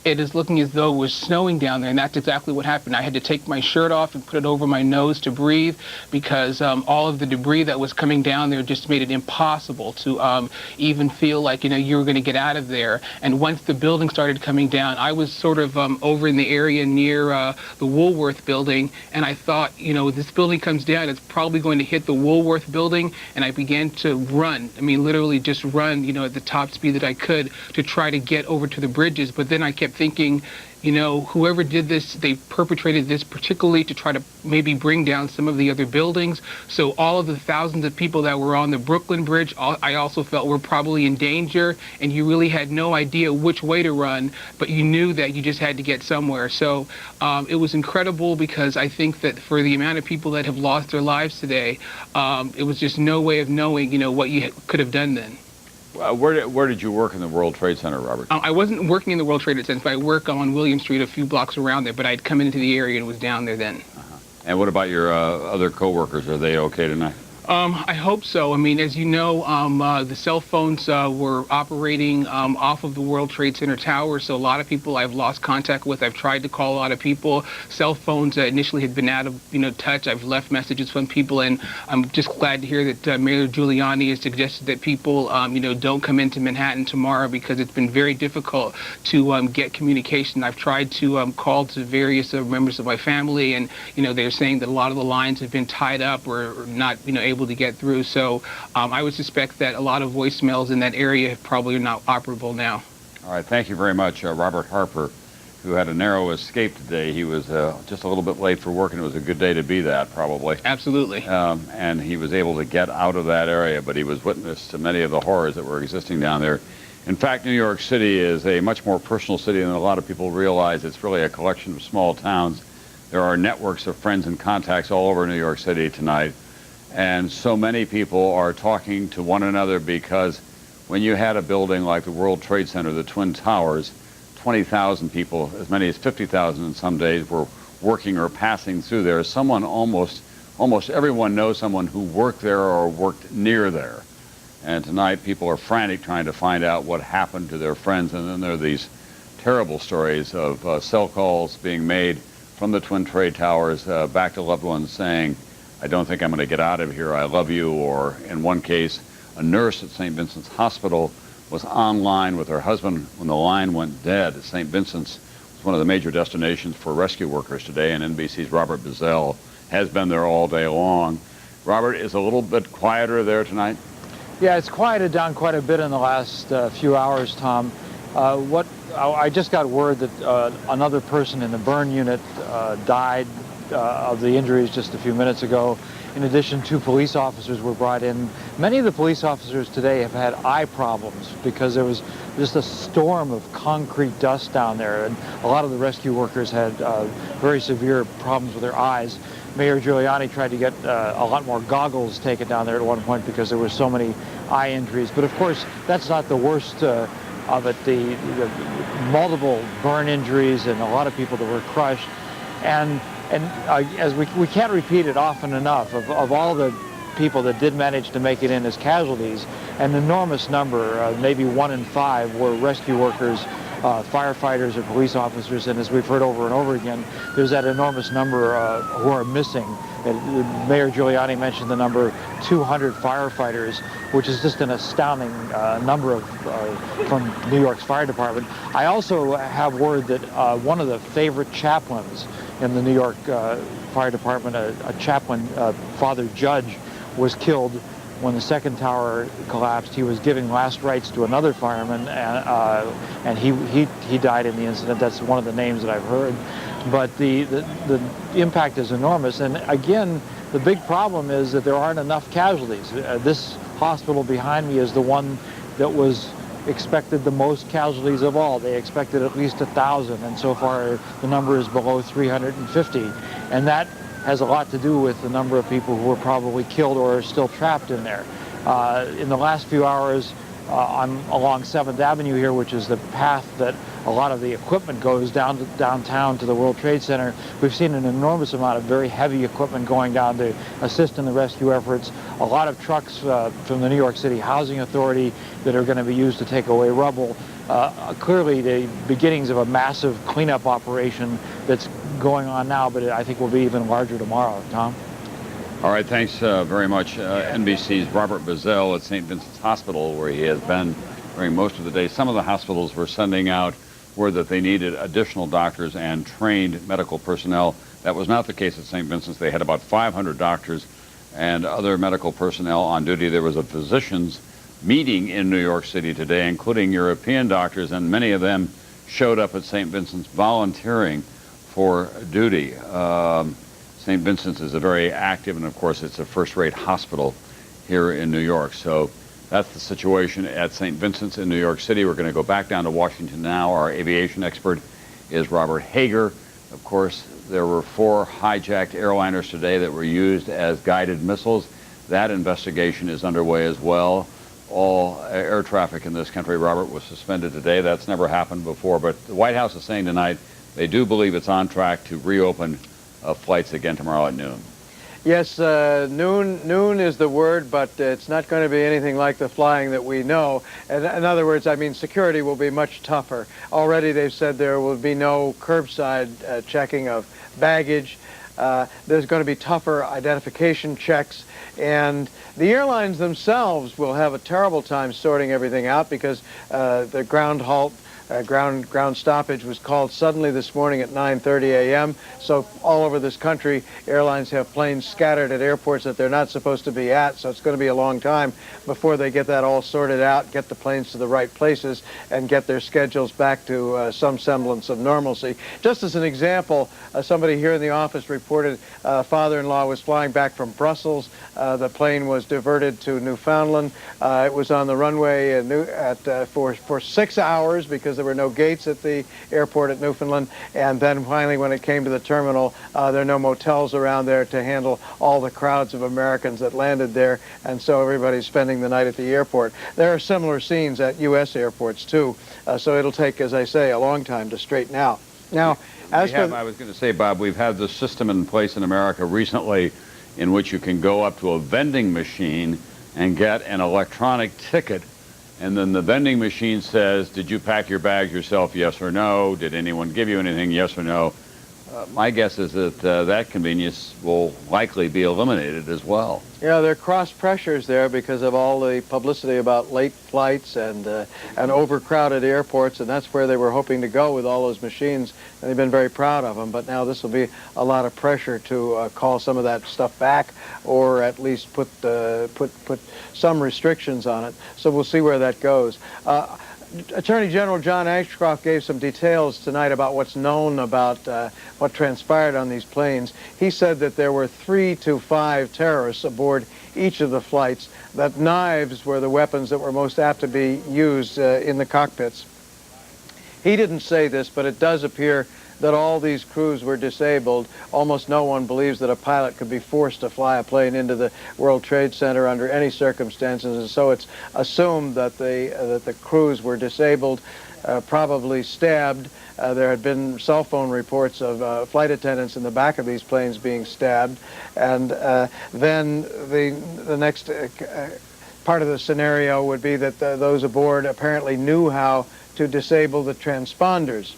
it is looking as though it was snowing down there, and that's exactly what happened. I had to take my shirt off and put it over my nose to breathe, because all of the debris that was coming down there just made it impossible to even feel like, you were going to get out of there. And once the building started coming down, I was sort of over in the area near the Woolworth building, and I thought, this building comes down, it's probably going to hit the Woolworth building, and I began to run. I mean, literally just run, at the top speed that I could to try to get over to the bridges. But then I kept thinking, whoever did this, they perpetrated this particularly to try to maybe bring down some of the other buildings. So all of the thousands of people that were on the Brooklyn Bridge, I also felt were probably in danger, and you really had no idea which way to run, but you knew that you just had to get somewhere. So it was incredible, because I think that for the amount of people that have lost their lives today, it was just no way of knowing, what you could have done then. Where did you work in the World Trade Center, Robert? I wasn't working in the World Trade Center, but I work on William Street, a few blocks around there, but I'd come into the area and was down there then. And what about your other co-workers? Are they okay tonight? I hope so. I mean, as you know, the cell phones were operating off of the World Trade Center tower, so a lot of people I've lost contact with. I've tried to call a lot of people. Cell phones initially had been out of touch. I've left messages from people, and I'm just glad to hear that Mayor Giuliani has suggested that people don't come into Manhattan tomorrow, because it's been very difficult to get communication. I've tried to call to various members of my family, and they're saying that a lot of the lines have been tied up or not able to get through. So I would suspect that a lot of voicemails in that area probably are not operable now. All right, thank you very much, Robert Harper, who had a narrow escape today. He was just a little bit late for work, and it was a good day to be that, probably. Absolutely. And he was able to get out of that area, but he was witness to many of the horrors that were existing down there. In fact, New York City is a much more personal city than a lot of people realize. It's really a collection of small towns. There are networks of friends and contacts all over New York City tonight. And so many people are talking to one another, because when you had a building like the World Trade Center, the Twin Towers, 20,000 people, as many as 50,000 in some days, were working or passing through there. Someone almost everyone knows someone who worked there or worked near there. And tonight people are frantic trying to find out what happened to their friends. And then there are these terrible stories of cell calls being made from the Twin Trade Towers back to loved ones saying, I don't think I'm going to get out of here, I love you. Or in one case, a nurse at St. Vincent's Hospital was online with her husband when the line went dead. St. Vincent's was one of the major destinations for rescue workers today, and NBC's Robert Bazell has been there all day long. Robert, is a little bit quieter there tonight? Yeah, it's quieted down quite a bit in the last few hours, Tom. I just got word that another person in the burn unit died of the injuries just a few minutes ago. In addition, 2 police officers were brought in. Many of the police officers today have had eye problems because there was just a storm of concrete dust down there, and a lot of the rescue workers had very severe problems with their eyes. Mayor Giuliani tried to get a lot more goggles taken down there at one point because there were so many eye injuries. But of course, that's not the worst of it. The multiple burn injuries and a lot of people that were crushed. And as we can't repeat it often enough, of all the people that did manage to make it in as casualties, an enormous number, maybe 1 in 5, were rescue workers, firefighters, or police officers. And as we've heard over and over again, there's that enormous number who are missing. Mayor Giuliani mentioned the number 200 firefighters, which is just an astounding number from New York's fire department. I also have word that one of the favorite chaplains in the New York Fire Department, a chaplain, Father Judge, was killed when the second tower collapsed. He was giving last rites to another fireman, and he died in the incident. That's one of the names that I've heard. But the impact is enormous. And again, the big problem is that there aren't enough casualties. This hospital behind me is the one that was expected the most casualties of all. They expected at least 1,000, and so far the number is below 350. And that has a lot to do with the number of people who were probably killed or are still trapped in there. In the last few hours, I'm along 7th Avenue here, which is the path that a lot of the equipment goes downtown to the World Trade Center. We've seen an enormous amount of very heavy equipment going down to assist in the rescue efforts. A lot of trucks from the New York City Housing Authority that are going to be used to take away rubble. Clearly the beginnings of a massive cleanup operation that's going on now, but I think will be even larger tomorrow. Tom? All right, thanks very much. NBC's Robert Bazell at St. Vincent's Hospital, where he has been during most of the day. Some of the hospitals were sending out word that they needed additional doctors and trained medical personnel. That was not the case at St. Vincent's. They had about 500 doctors and other medical personnel on duty. There was a physicians meeting in New York City today, including European doctors, and many of them showed up at St. Vincent's volunteering for duty. St. Vincent's is a very active, and of course it's a first-rate hospital here in New York. So that's the situation at St. Vincent's in New York City. We're going to go back down to Washington now. Our aviation expert is Robert Hager. Of course, there were 4 hijacked airliners today that were used as guided missiles. That investigation is underway as well. All air traffic in this country, Robert, was suspended today. That's never happened before. But the White House is saying tonight they do believe it's on track to reopen flights again tomorrow at noon. Yes, noon is the word, but it's not going to be anything like the flying that we know. And in other words, I mean, security will be much tougher. Already they've said there will be no curbside checking of baggage. There's going to be tougher identification checks. And the airlines themselves will have a terrible time sorting everything out because the ground halt, ground stoppage was called suddenly this morning at 9:30 a.m. So all over this country, airlines have planes scattered at airports that they're not supposed to be at. So it's going to be a long time before they get that all sorted out, get the planes to the right places, and get their schedules back to some semblance of normalcy. Just as an example, somebody here in the office reported father-in-law was flying back from Brussels. The plane was diverted to Newfoundland. It was on the runway for 6 hours because there were no gates at the airport at Newfoundland, and then finally when it came to the terminal, there are no motels around there to handle all the crowds of Americans that landed there, and so everybody's spending the night at the airport. There are similar scenes at U.S. airports too, so it'll take, as I say, a long time to straighten out. Now, I was going to say, Bob, we've had this system in place in America recently in which you can go up to a vending machine and get an electronic ticket. And then the vending machine says, did you pack your bags yourself, yes or no? Did anyone give you anything, yes or no? My guess is that that convenience will likely be eliminated as well. Yeah, there are cross pressures there because of all the publicity about late flights and overcrowded airports, and that's where they were hoping to go with all those machines, and they've been very proud of them. But now this will be a lot of pressure to call some of that stuff back, or at least put some restrictions on it. So we'll see where that goes. Attorney General John Ashcroft gave some details tonight about what's known about what transpired on these planes. He said that there were 3 to 5 terrorists aboard each of the flights, that knives were the weapons that were most apt to be used in the cockpits. He didn't say this, but it does appear that all these crews were disabled. Almost no one believes that a pilot could be forced to fly a plane into the World Trade Center under any circumstances, and so it's assumed that the crews were disabled, probably stabbed. There had been cell phone reports of flight attendants in the back of these planes being stabbed, and then the next part of the scenario would be that those aboard apparently knew how to disable the transponders.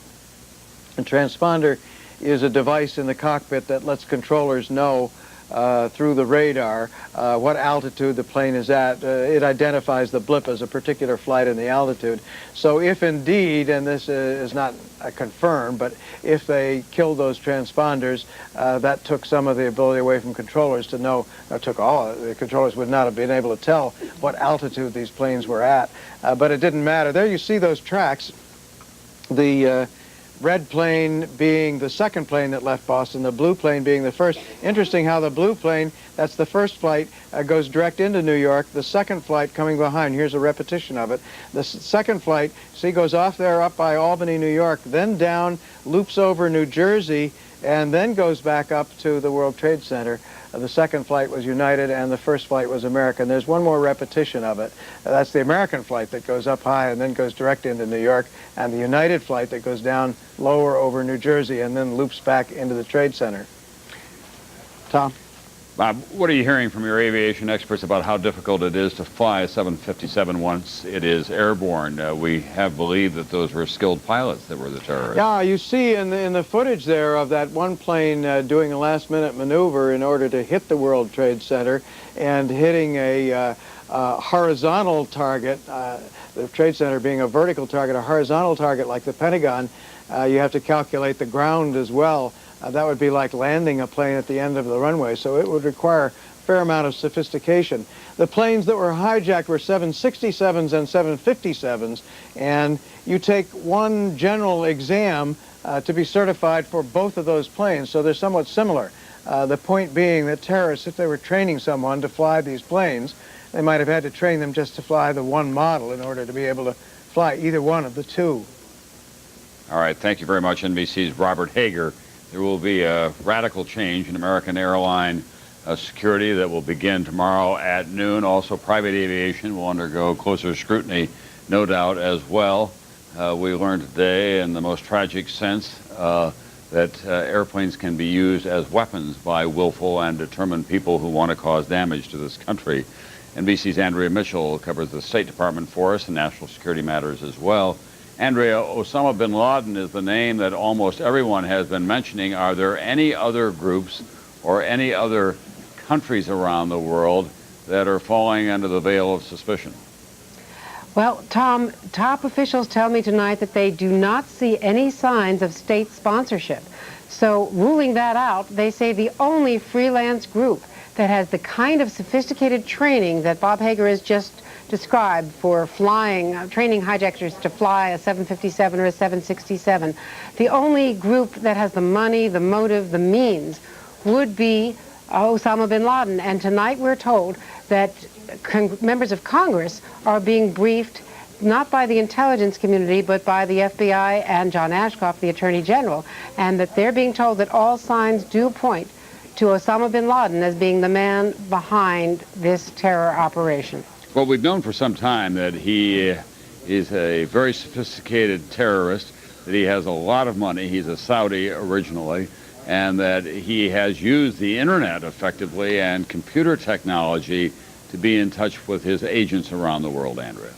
A transponder is a device in the cockpit that lets controllers know through the radar what altitude the plane is at. It identifies the blip as a particular flight in the altitude. So if indeed, and this is not confirmed, but if they killed those transponders, that took some of the ability away from controllers to know, took all, the controllers would not have been able to tell what altitude these planes were at. But it didn't matter. There you see those tracks. The red plane being the second plane that left Boston, the blue plane being the first. Interesting how the blue plane, that's the first flight, goes direct into New York. The second flight coming behind, here's a repetition of it. The second flight, see, goes off there up by Albany, New York, then down, loops over New Jersey, and then goes back up to the World Trade Center. The second flight was United, and the first flight was American. There's one more repetition of it. That's the American flight that goes up high and then goes direct into New York, and the United flight that goes down lower over New Jersey and then loops back into the Trade Center. Tom? Bob, what are you hearing from your aviation experts about how difficult it is to fly a 757 once it is airborne? We have believed that those were skilled pilots that were the terrorists. Yeah, you see in the footage there of that one plane doing a last-minute maneuver in order to hit the World Trade Center and hitting a horizontal target, the Trade Center being a vertical target, a horizontal target like the Pentagon, you have to calculate the ground as well. That would be like landing a plane at the end of the runway, so it would require a fair amount of sophistication. The planes that were hijacked were 767s and 757s, and you take one general exam to be certified for both of those planes, so they're somewhat similar. The point being that terrorists, if they were training someone to fly these planes, they might have had to train them just to fly the one model in order to be able to fly either one of the two. All right, thank you very much, NBC's Robert Hager. There will be a radical change in American airline security that will begin tomorrow at noon. Also, private aviation will undergo closer scrutiny, no doubt, as well. We learned today, in the most tragic sense, that airplanes can be used as weapons by willful and determined people who want to cause damage to this country. NBC's Andrea Mitchell covers the State Department for us and national security matters as well. Andrea, Osama bin Laden is the name that almost everyone has been mentioning. Are there any other groups or any other countries around the world that are falling under the veil of suspicion? Well, Tom, top officials tell me tonight that they do not see any signs of state sponsorship. So ruling that out, they say the only freelance group that has the kind of sophisticated training that Bob Hager has just described for flying, training hijackers to fly a 757 or a 767. The only group that has the money, the motive, the means would be Osama bin Laden. And tonight we're told that members of Congress are being briefed not by the intelligence community, but by the FBI and John Ashcroft, the Attorney General, and that they're being told that all signs do point to Osama bin Laden as being the man behind this terror operation. Well, we've known for some time that he is a very sophisticated terrorist, that he has a lot of money, he's a Saudi originally, and that he has used the internet effectively and computer technology to be in touch with his agents around the world, Andrea.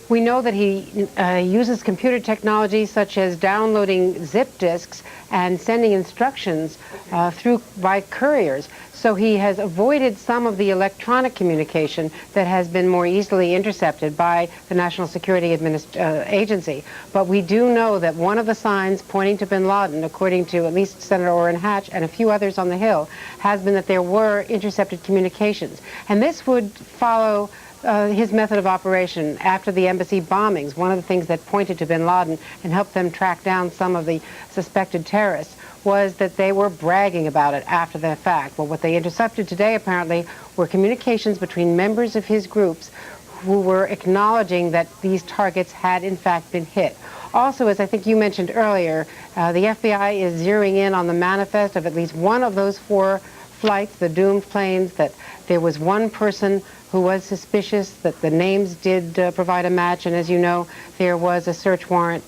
We know that he uses computer technology such as downloading zip disks and sending instructions by couriers. So he has avoided some of the electronic communication that has been more easily intercepted by the National Security Agency. But we do know that one of the signs pointing to bin Laden, according to at least Senator Orrin Hatch and a few others on the Hill, has been that there were intercepted communications. And this would follow his method of operation after the embassy bombings. One of the things that pointed to bin Laden and helped them track down some of the suspected terrorists was that they were bragging about it after the fact. Well, what they intercepted today apparently were communications between members of his groups who were acknowledging that these targets had in fact been hit. Also, as I think you mentioned earlier, the FBI is zeroing in on the manifest of at least one of those 4 flights, the doomed planes, that there was one person who was suspicious, that the names did provide a match, and as you know, there was a search warrant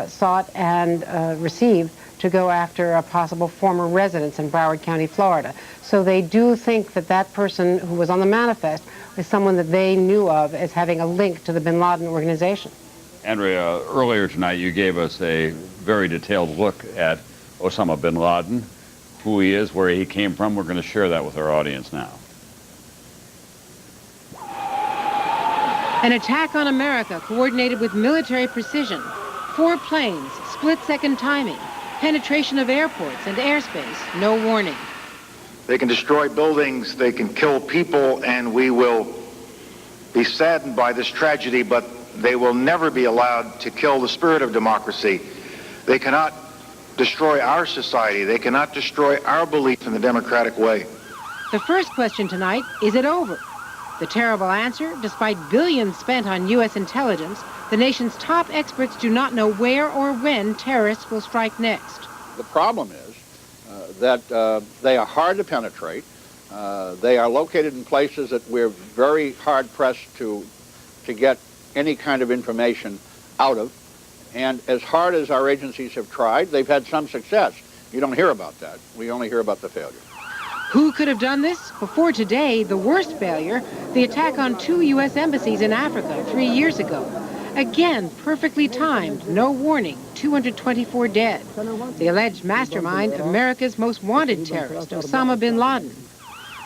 sought and received to go after a possible former residence in Broward County, Florida. So they do think that that person who was on the manifest is someone that they knew of as having a link to the bin Laden organization. Andrea, earlier tonight you gave us a very detailed look at Osama bin Laden, who he is, where he came from. We're going to share that with our audience now. An attack on America coordinated with military precision. 4 planes, split-second timing, penetration of airports and airspace, no warning. They can destroy buildings, they can kill people, and we will be saddened by this tragedy, but they will never be allowed to kill the spirit of democracy. They cannot destroy our society. They cannot destroy our belief in the democratic way. The first question tonight, is it over? The terrible answer, despite billions spent on U.S. intelligence, the nation's top experts do not know where or when terrorists will strike next. The problem is that they are hard to penetrate. They are located in places that we're very hard-pressed to get any kind of information out of. And as hard as our agencies have tried, they've had some success. You don't hear about that. We only hear about the failure. Who could have done this? Before today, the worst failure, the attack on 2 U.S. embassies in Africa 3 years ago. Again, perfectly timed, no warning, 224 dead. The alleged mastermind, America's most wanted terrorist, Osama bin Laden.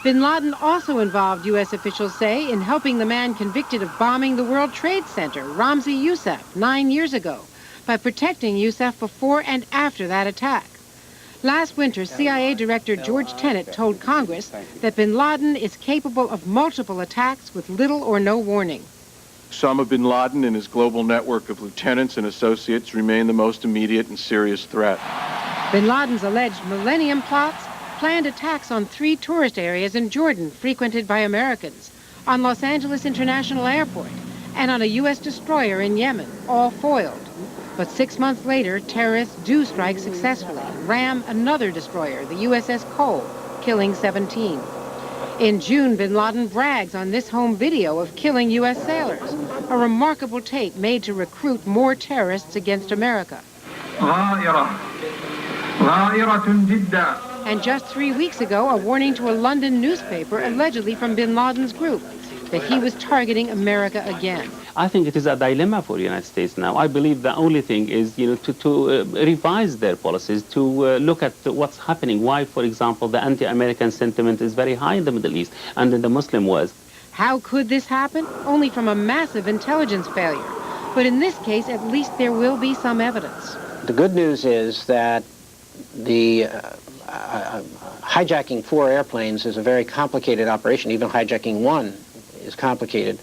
Bin Laden also involved, U.S. officials say, in helping the man convicted of bombing the World Trade Center, Ramzi Youssef, 9 years ago, by protecting Youssef before and after that attack. Last winter, CIA Director George Tenet told Congress that bin Laden is capable of multiple attacks with little or no warning. Osama bin Laden and his global network of lieutenants and associates remain the most immediate and serious threat. Bin Laden's alleged millennium plots planned attacks on 3 tourist areas in Jordan frequented by Americans, on Los Angeles International Airport, and on a U.S. destroyer in Yemen, all foiled. But 6 months later, terrorists do strike successfully, ram another destroyer, the USS Cole, killing 17. In June, bin Laden brags on this home video of killing U.S. sailors, a remarkable tape made to recruit more terrorists against America. And just 3 weeks ago, a warning to a London newspaper allegedly from bin Laden's group that he was targeting America again. I think it is a dilemma for the United States now. I believe the only thing is, to revise their policies, to look at what's happening. Why, for example, the anti-American sentiment is very high in the Middle East and in the Muslim world. How could this happen? Only from a massive intelligence failure. But in this case, at least there will be some evidence. The good news is that the hijacking 4 airplanes is a very complicated operation. Even hijacking 1 is complicated.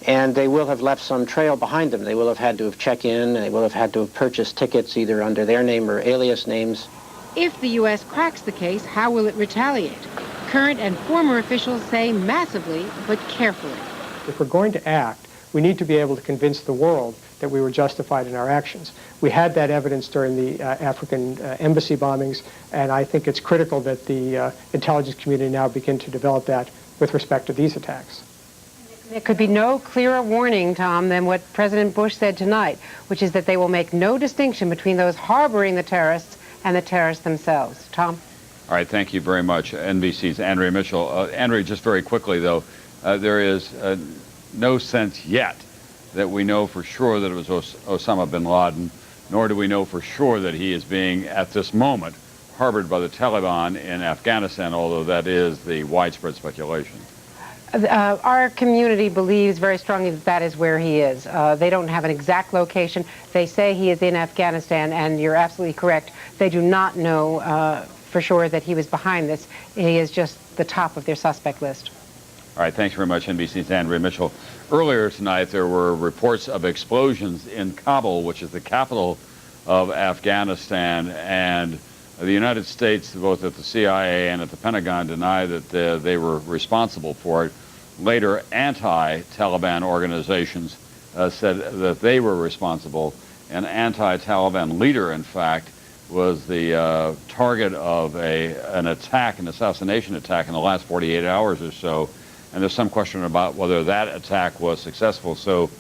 And they will have left some trail behind them. They will have had to have checked in, and they will have had to have purchased tickets either under their name or alias names. If the U.S. cracks the case, how will it retaliate? Current and former officials say massively, but carefully. If we're going to act, we need to be able to convince the world that we were justified in our actions. We had that evidence during the African embassy bombings, and I think it's critical that the intelligence community now begin to develop that with respect to these attacks. There could be no clearer warning, Tom, than what President Bush said tonight, which is that they will make no distinction between those harboring the terrorists and the terrorists themselves. Tom? All right, thank you very much. NBC's Andrea Mitchell. Andrea, just very quickly, though, there is no sense yet that we know for sure that it was Osama bin Laden, nor do we know for sure that he is being, at this moment, harbored by the Taliban in Afghanistan, although that is the widespread speculation. Our community believes very strongly that that is where he is. They don't have an exact location. They say he is in Afghanistan, and you're absolutely correct. They do not know for sure that he was behind this. He is just the top of their suspect list. All right, thanks very much, NBC's Andrea Mitchell. Earlier tonight, there were reports of explosions in Kabul, which is the capital of Afghanistan, and the United States, both at the CIA and at the Pentagon, deny that they were responsible for it. Later, anti-Taliban organizations said that they were responsible, an anti-Taliban leader, in fact, was the target of an attack, an assassination attack in the last 48 hours or so. And there's some question about whether that attack was successful. So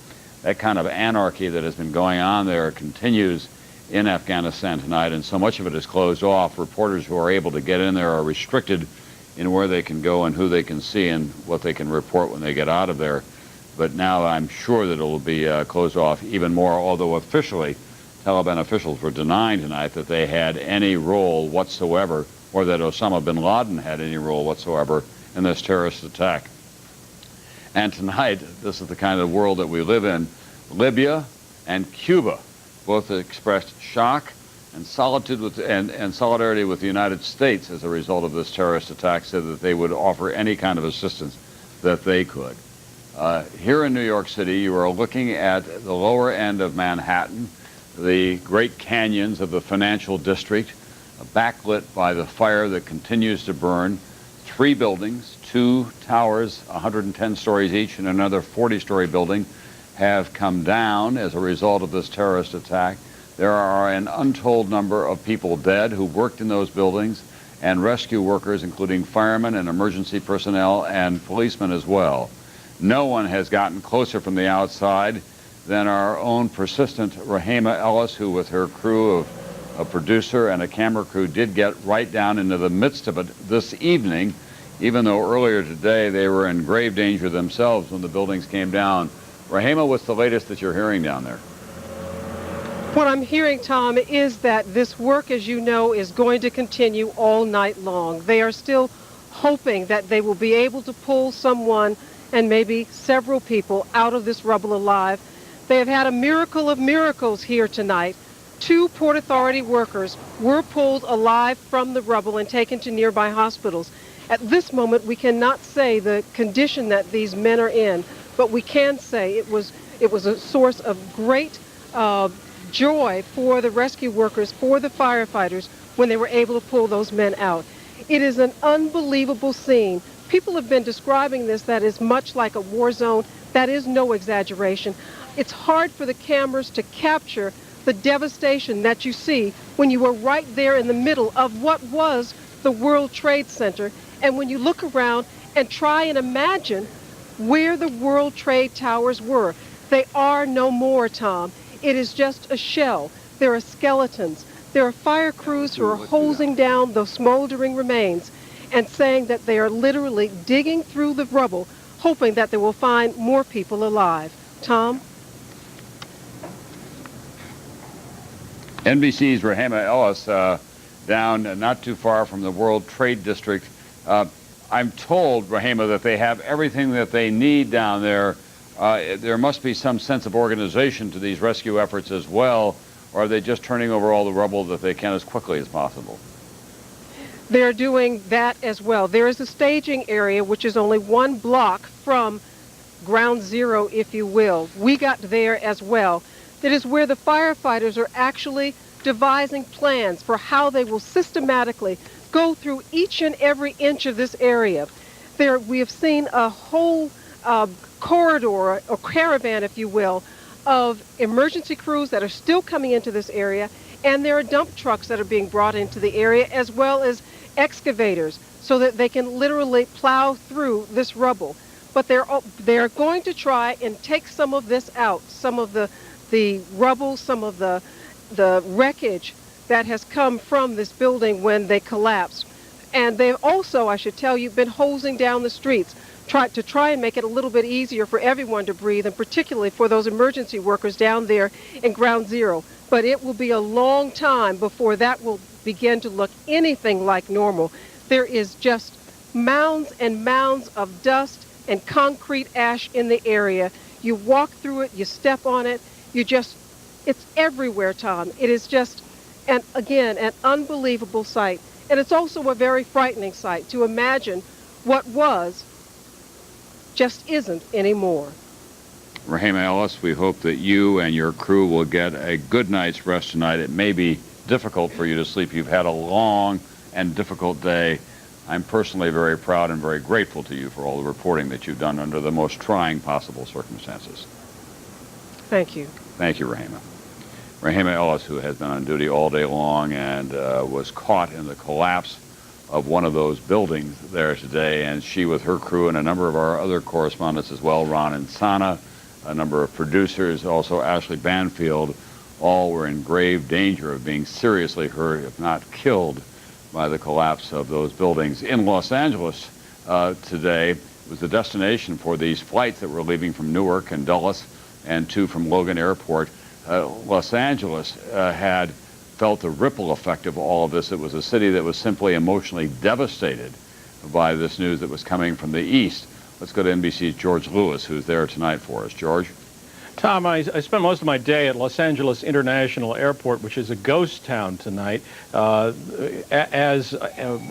that kind of anarchy that has been going on there continues in Afghanistan tonight, and so much of it is closed off. Reporters who are able to get in there are restricted in where they can go and who they can see and what they can report when they get out of there. But now I'm sure that it will be closed off even more, although officially Taliban officials were denying tonight that they had any role whatsoever, or that Osama bin Laden had any role whatsoever in this terrorist attack. And tonight, this is the kind of world that we live in. Libya and Cuba both expressed shock and and solidarity with the United States as a result of this terrorist attack, said that they would offer any kind of assistance that they could. Here in New York City, you are looking at the lower end of Manhattan, the great canyons of the financial district, backlit by the fire that continues to burn. 3 buildings, 2 towers, 110 stories each, and another 40-story building have come down as a result of this terrorist attack. There are an untold number of people dead who worked in those buildings, and rescue workers, including firemen and emergency personnel and policemen as well. No one has gotten closer from the outside than our own persistent Rahema Ellis, who with her crew of a producer and a camera crew did get right down into the midst of it this evening, even though earlier today they were in grave danger themselves when the buildings came down. Rahema, what's the latest that you're hearing down there? What I'm hearing, Tom, is that this work, as you know, is going to continue all night long. They are still hoping that they will be able to pull someone and maybe several people out of this rubble alive. They have had a miracle of miracles here tonight. 2 Port Authority workers were pulled alive from the rubble and taken to nearby hospitals. At this moment, we cannot say the condition that these men are in, but we can say it was a source of great joy for the rescue workers, for the firefighters, when they were able to pull those men out. It is an unbelievable scene. People have been describing this that is much like a war zone. That is no exaggeration. It's hard for the cameras to capture the devastation that you see when you are right there in the middle of what was the World Trade Center, and when you look around and try and imagine where the World Trade Towers were. They are no more, Tom. It is just a shell. There are skeletons. There are fire crews who are hosing down the smoldering remains and saying that they are literally digging through the rubble, hoping that they will find more people alive. Tom? NBC's Rahema Ellis down not too far from the World Trade District. I'm told, Rahema, that they have everything that they need down there. There must be some sense of organization to these rescue efforts as well, or are they just turning over all the rubble that they can as quickly as possible? They're doing that as well. There is a staging area which is only 1 block from ground zero, if you will. We got there as well. That is where the firefighters are actually devising plans for how they will systematically go through each and every inch of this area. There, we have seen a whole corridor, or caravan, if you will, of emergency crews that are still coming into this area, and there are dump trucks that are being brought into the area, as well as excavators, so that they can literally plow through this rubble. But they're going to try and take some of this out, some of the rubble, some of the wreckage that has come from this building when they collapsed. And they've also, I should tell you, been hosing down the streets to try and make it a little bit easier for everyone to breathe, and particularly for those emergency workers down there in ground zero. But it will be a long time before that will begin to look anything like normal. There is just mounds and mounds of dust and concrete ash in the area. You walk through it, you step on it, it's everywhere, Tom. It is just, again, an unbelievable sight. And it's also a very frightening sight to imagine what was just isn't anymore. Rahema Ellis, we hope that you and your crew will get a good night's rest tonight. It may be difficult for you to sleep. You've had a long and difficult day. I'm personally very proud and very grateful to you for all the reporting that you've done under the most trying possible circumstances. Thank you. Thank you, Rahema. Rahima Ellis, who has been on duty all day long and was caught in the collapse of one of those buildings there today. And she, with her crew and a number of our other correspondents as well, Ron and Sana, a number of producers, also Ashley Banfield, all were in grave danger of being seriously hurt, if not killed, by the collapse of those buildings. In Los Angeles today was the destination for these flights that were leaving from Newark and Dulles and two from Logan Airport. Los Angeles had felt the ripple effect of all of this. It was a city that was simply emotionally devastated by this news that was coming from the east. Let's go to NBC's George Lewis, who's there tonight for us. George? Tom, I spent most of my day at Los Angeles International Airport, which is a ghost town tonight. As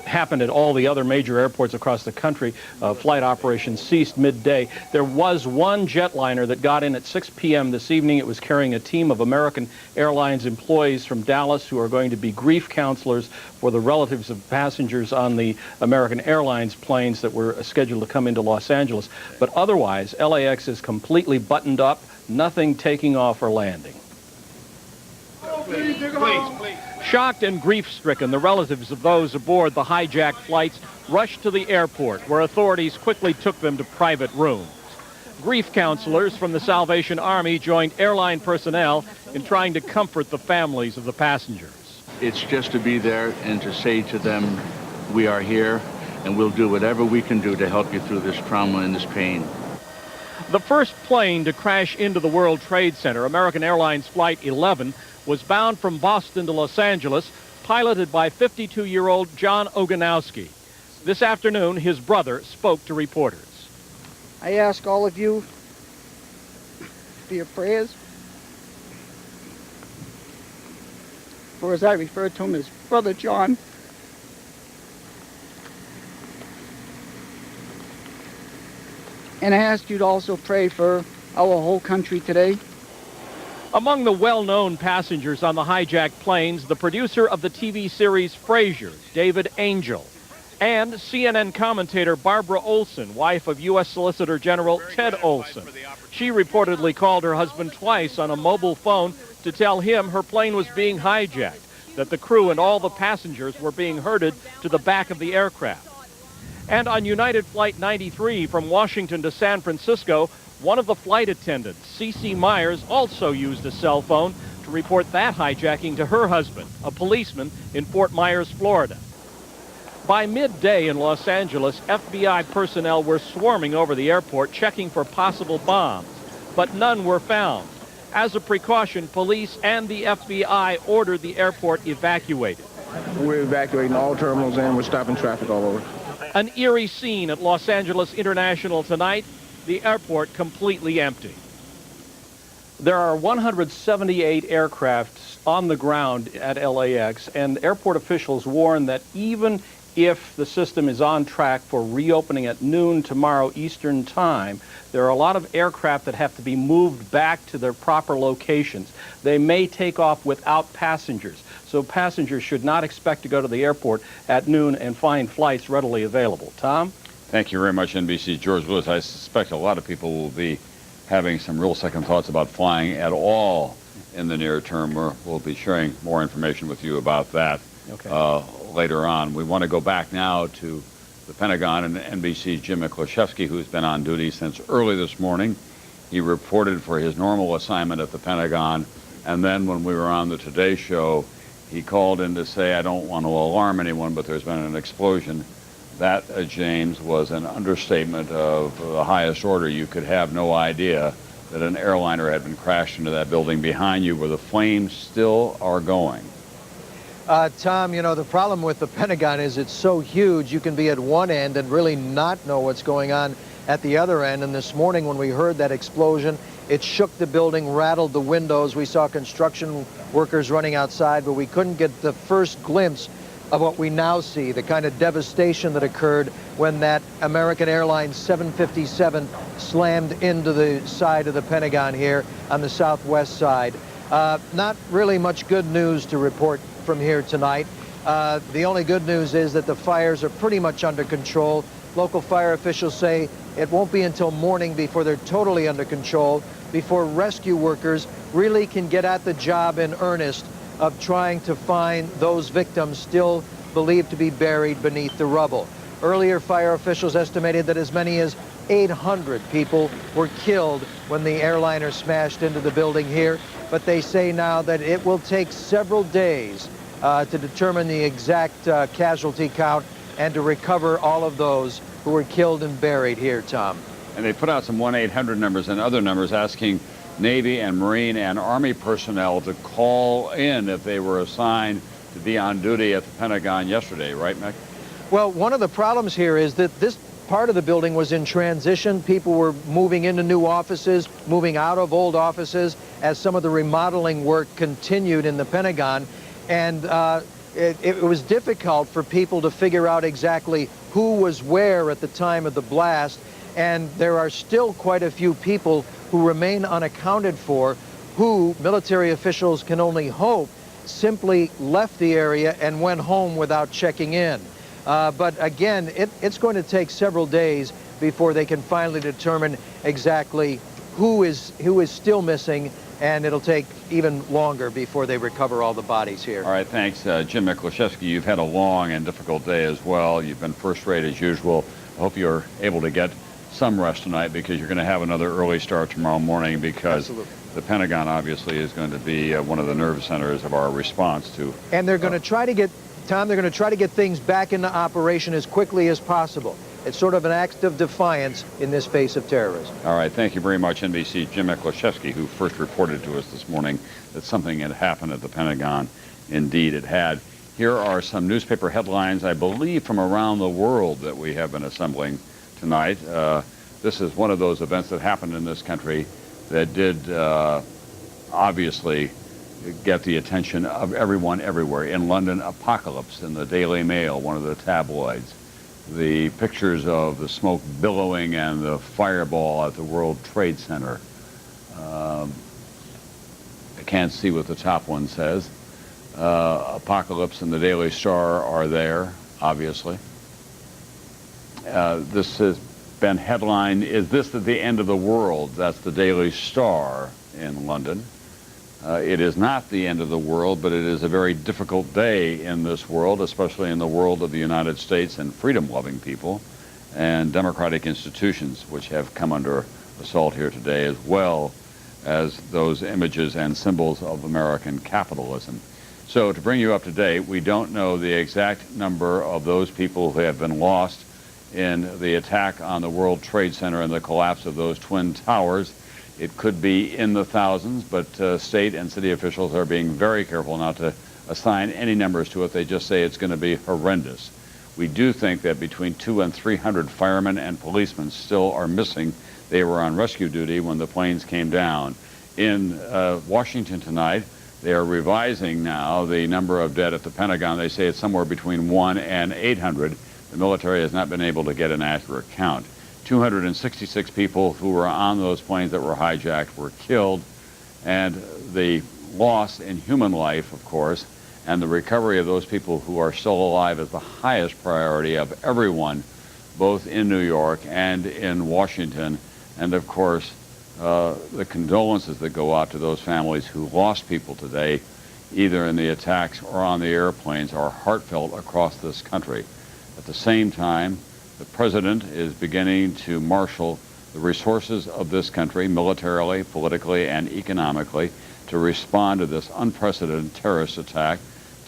happened at all the other major airports across the country, flight operations ceased midday. There was one jetliner that got in at 6 p.m. this evening. It was carrying a team of American Airlines employees from Dallas who are going to be grief counselors for the relatives of passengers on the American Airlines planes that were scheduled to come into Los Angeles. But otherwise, LAX is completely buttoned up. Nothing taking off or landing. Please. Shocked and grief-stricken, the relatives of those aboard the hijacked flights rushed to the airport, where authorities quickly took them to private rooms. Grief counselors from the Salvation Army joined airline personnel in trying to comfort the families of the passengers. It's just to be there and to say to them, we are here, and we'll do whatever we can do to help you through this trauma and this pain. The first plane to crash into the World Trade Center, American Airlines Flight 11, was bound from Boston to Los Angeles, piloted by 52-year-old John Oganowski. This afternoon, his brother spoke to reporters. I ask all of you for your prayers, or as I refer to him as Brother John. And I ask you to also pray for our whole country today. Among the well-known passengers on the hijacked planes, the producer of the TV series Frasier, David Angel, and CNN commentator Barbara Olson, wife of U.S. Solicitor General Ted Olson. She reportedly called her husband twice on a mobile phone to tell him her plane was being hijacked, that the crew and all the passengers were being herded to the back of the aircraft. And on United Flight 93 from Washington to San Francisco, one of the flight attendants, Cece Myers, also used a cell phone to report that hijacking to her husband, a policeman in Fort Myers, Florida. By midday in Los Angeles, FBI personnel were swarming over the airport checking for possible bombs, but none were found. As a precaution, police and the FBI ordered the airport evacuated. We're evacuating all terminals and we're stopping traffic all over. An eerie scene at Los Angeles International tonight, the airport completely empty. There are 178 aircraft on the ground at LAX, and airport officials warn that even if the system is on track for reopening at noon tomorrow Eastern Time, there are a lot of aircraft that have to be moved back to their proper locations. They may take off without passengers, so passengers should not expect to go to the airport at noon and find flights readily available. Tom? Thank you very much, NBC's George Lewis. I suspect a lot of people will be having some real second thoughts about flying at all in the near term. We'll be sharing more information with you about that later on. We want to go back now to the Pentagon and NBC's Jim Miklaszewski, who's been on duty since early this morning. He reported for his normal assignment at the Pentagon, and then when we were on the Today Show, he called in to say, I don't want to alarm anyone, but there's been an explosion. That, James, was an understatement of the highest order. You could have no idea that an airliner had been crashed into that building behind you where the flames still are going. Tom, you know, the problem with the Pentagon is it's so huge, you can be at one end and really not know what's going on at the other end. And this morning when we heard that explosion, it shook the building, rattled the windows. We saw construction workers running outside, but we couldn't get the first glimpse of what we now see, the kind of devastation that occurred when that American Airlines 757 slammed into the side of the Pentagon here on the southwest side. Not really much good news to report from here tonight. The only good news is that the fires are pretty much under control. local fire officials say it won't be until morning before they're totally under control, before rescue workers really can get at the job in earnest of trying to find those victims still believed to be buried beneath the rubble. Earlier, fire officials estimated that as many as 800 people were killed when the airliner smashed into the building here, but they say now that it will take several days to determine the exact casualty count and to recover all of those who were killed and buried here, Tom. And they put out some 1-800 numbers and other numbers asking Navy and Marine and Army personnel to call in if they were assigned to be on duty at the Pentagon yesterday, right, Mick? Well, one of the problems here is that this part of the building was in transition. People were moving into new offices, moving out of old offices as some of the remodeling work continued in the Pentagon. And it was difficult for people to figure out exactly who was where at the time of the blast. And there are still quite a few people who remain unaccounted for, who military officials can only hope simply left the area and went home without checking in. But again, it's going to take several days before they can finally determine exactly who is still missing, and it'll take even longer before they recover all the bodies here. All right, thanks. Jim Miklashevsky, you've had a long and difficult day as well. You've been first rate as usual. I hope you're able to get some rest tonight, because you're going to have another early start tomorrow morning, because Absolutely. The Pentagon obviously is going to be one of the nerve centers of our response to... And they're going to try to get, Tom, they're going to try to get things back into operation as quickly as possible. It's sort of an act of defiance in this face of terrorism. All right, thank you very much, NBC's Jim Miklashevsky, who first reported to us this morning that something had happened at the Pentagon. Indeed, it had. Here are some newspaper headlines, I believe, from around the world that we have been assembling tonight. This is one of those events that happened in this country that did obviously get the attention of everyone everywhere. In London, apocalypse in the Daily Mail, one of the tabloids. The pictures of the smoke billowing and the fireball at the World Trade Center. I can't see what the top one says. Apocalypse and the Daily Star are there, obviously. This has been headline, "Is this at the end of the world?" That's the Daily Star in London. It is not the end of the world, but it is a very difficult day in this world, especially in the world of the United States and freedom-loving people and democratic institutions, which have come under assault here today, as well as those images and symbols of American capitalism. So to bring you up to date, we don't know the exact number of those people who have been lost in the attack on the World Trade Center and the collapse of those twin towers. It could be in the thousands, but state and city officials are being very careful not to assign any numbers to it. They just say it's going to be horrendous. We do think that between 200 and 300 firemen and policemen still are missing. They were on rescue duty when the planes came down. In Washington tonight, they are revising now the number of dead at the Pentagon. They say it's somewhere between 100 and 800. The military has not been able to get an accurate count. 266 people who were on those planes that were hijacked were killed, and the loss in human life, of course, and the recovery of those people who are still alive is the highest priority of everyone, both in New York and in Washington. And of course, the condolences that go out to those families who lost people today, either in the attacks or on the airplanes, are heartfelt across this country. At the same time, the president is beginning to marshal the resources of this country, militarily, politically, and economically, to respond to this unprecedented terrorist attack,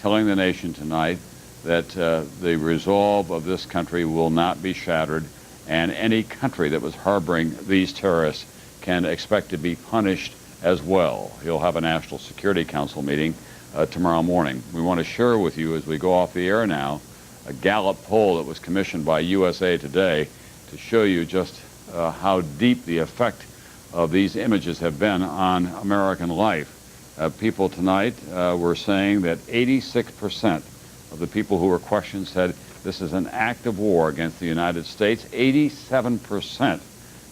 telling the nation tonight that the resolve of this country will not be shattered, and any country that was harboring these terrorists can expect to be punished as well. He'll have a National Security Council meeting tomorrow morning. We want to share with you, as we go off the air now, a Gallup poll that was commissioned by USA Today to show you just how deep the effect of these images have been on American life. People tonight were saying that 86% of the people who were questioned said this is an act of war against the United States. 87%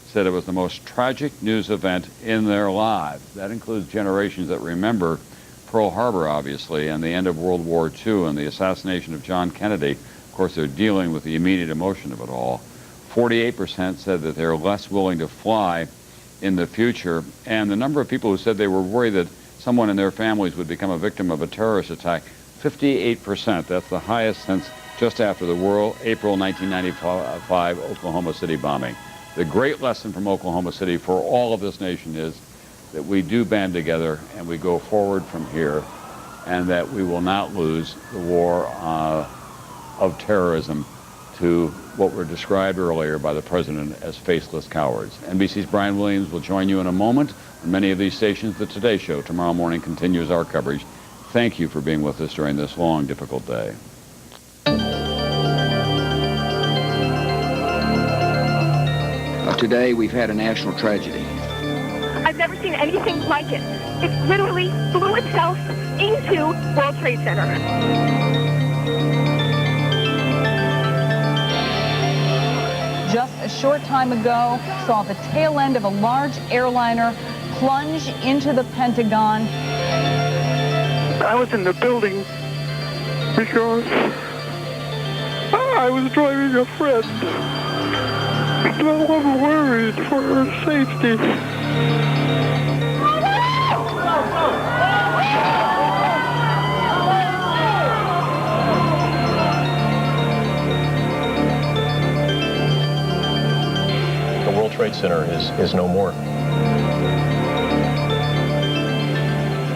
said it was the most tragic news event in their lives. That includes generations that remember Pearl Harbor, obviously, and the end of World War II and the assassination of John Kennedy. Of course, they're dealing with the immediate emotion of it all. 48% said that they're less willing to fly in the future. And the number of people who said they were worried that someone in their families would become a victim of a terrorist attack, 58%. That's the highest since just after the April 1995 Oklahoma City bombing. The great lesson from Oklahoma City for all of this nation is that we do band together and we go forward from here, and that we will not lose the war of terrorism to what were described earlier by the president as faceless cowards. NBC's Brian Williams will join you in a moment on many of these stations. The Today Show tomorrow morning continues our coverage. Thank you for being with us during this long, difficult day. Today we've had a national tragedy. I've never seen anything like it. It literally blew itself into World Trade Center. Just a short time ago, saw the tail end of a large airliner plunge into the Pentagon. I was in the building because I was driving a friend. So I'm worried for her safety. The World Trade Center is no more.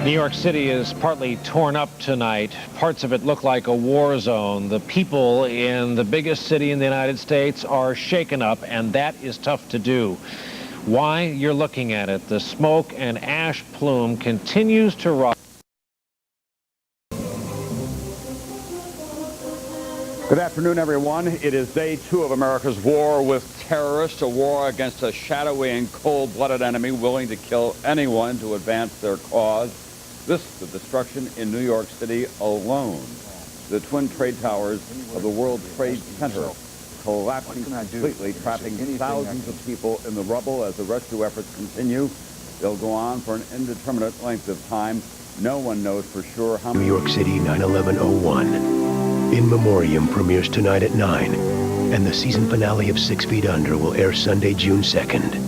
New York City is partly torn up tonight. Parts of it look like a war zone. The people in the biggest city in the United States are shaken up, and that is tough to do. Why? You're looking at it. The smoke and ash plume continues to rise. Good afternoon, everyone. It is day 2 of America's war with terrorists, a war against a shadowy and cold-blooded enemy willing to kill anyone to advance their cause. This, the destruction in New York City alone. The twin trade towers of the World Trade Center collapsing completely, trapping thousands of people in the rubble as the rescue efforts continue. They'll go on for an indeterminate length of time. No one knows for sure how many. New York City 9/11/01. In Memoriam premieres tonight at 9, and the season finale of 6 Feet Under will air Sunday, June 2nd.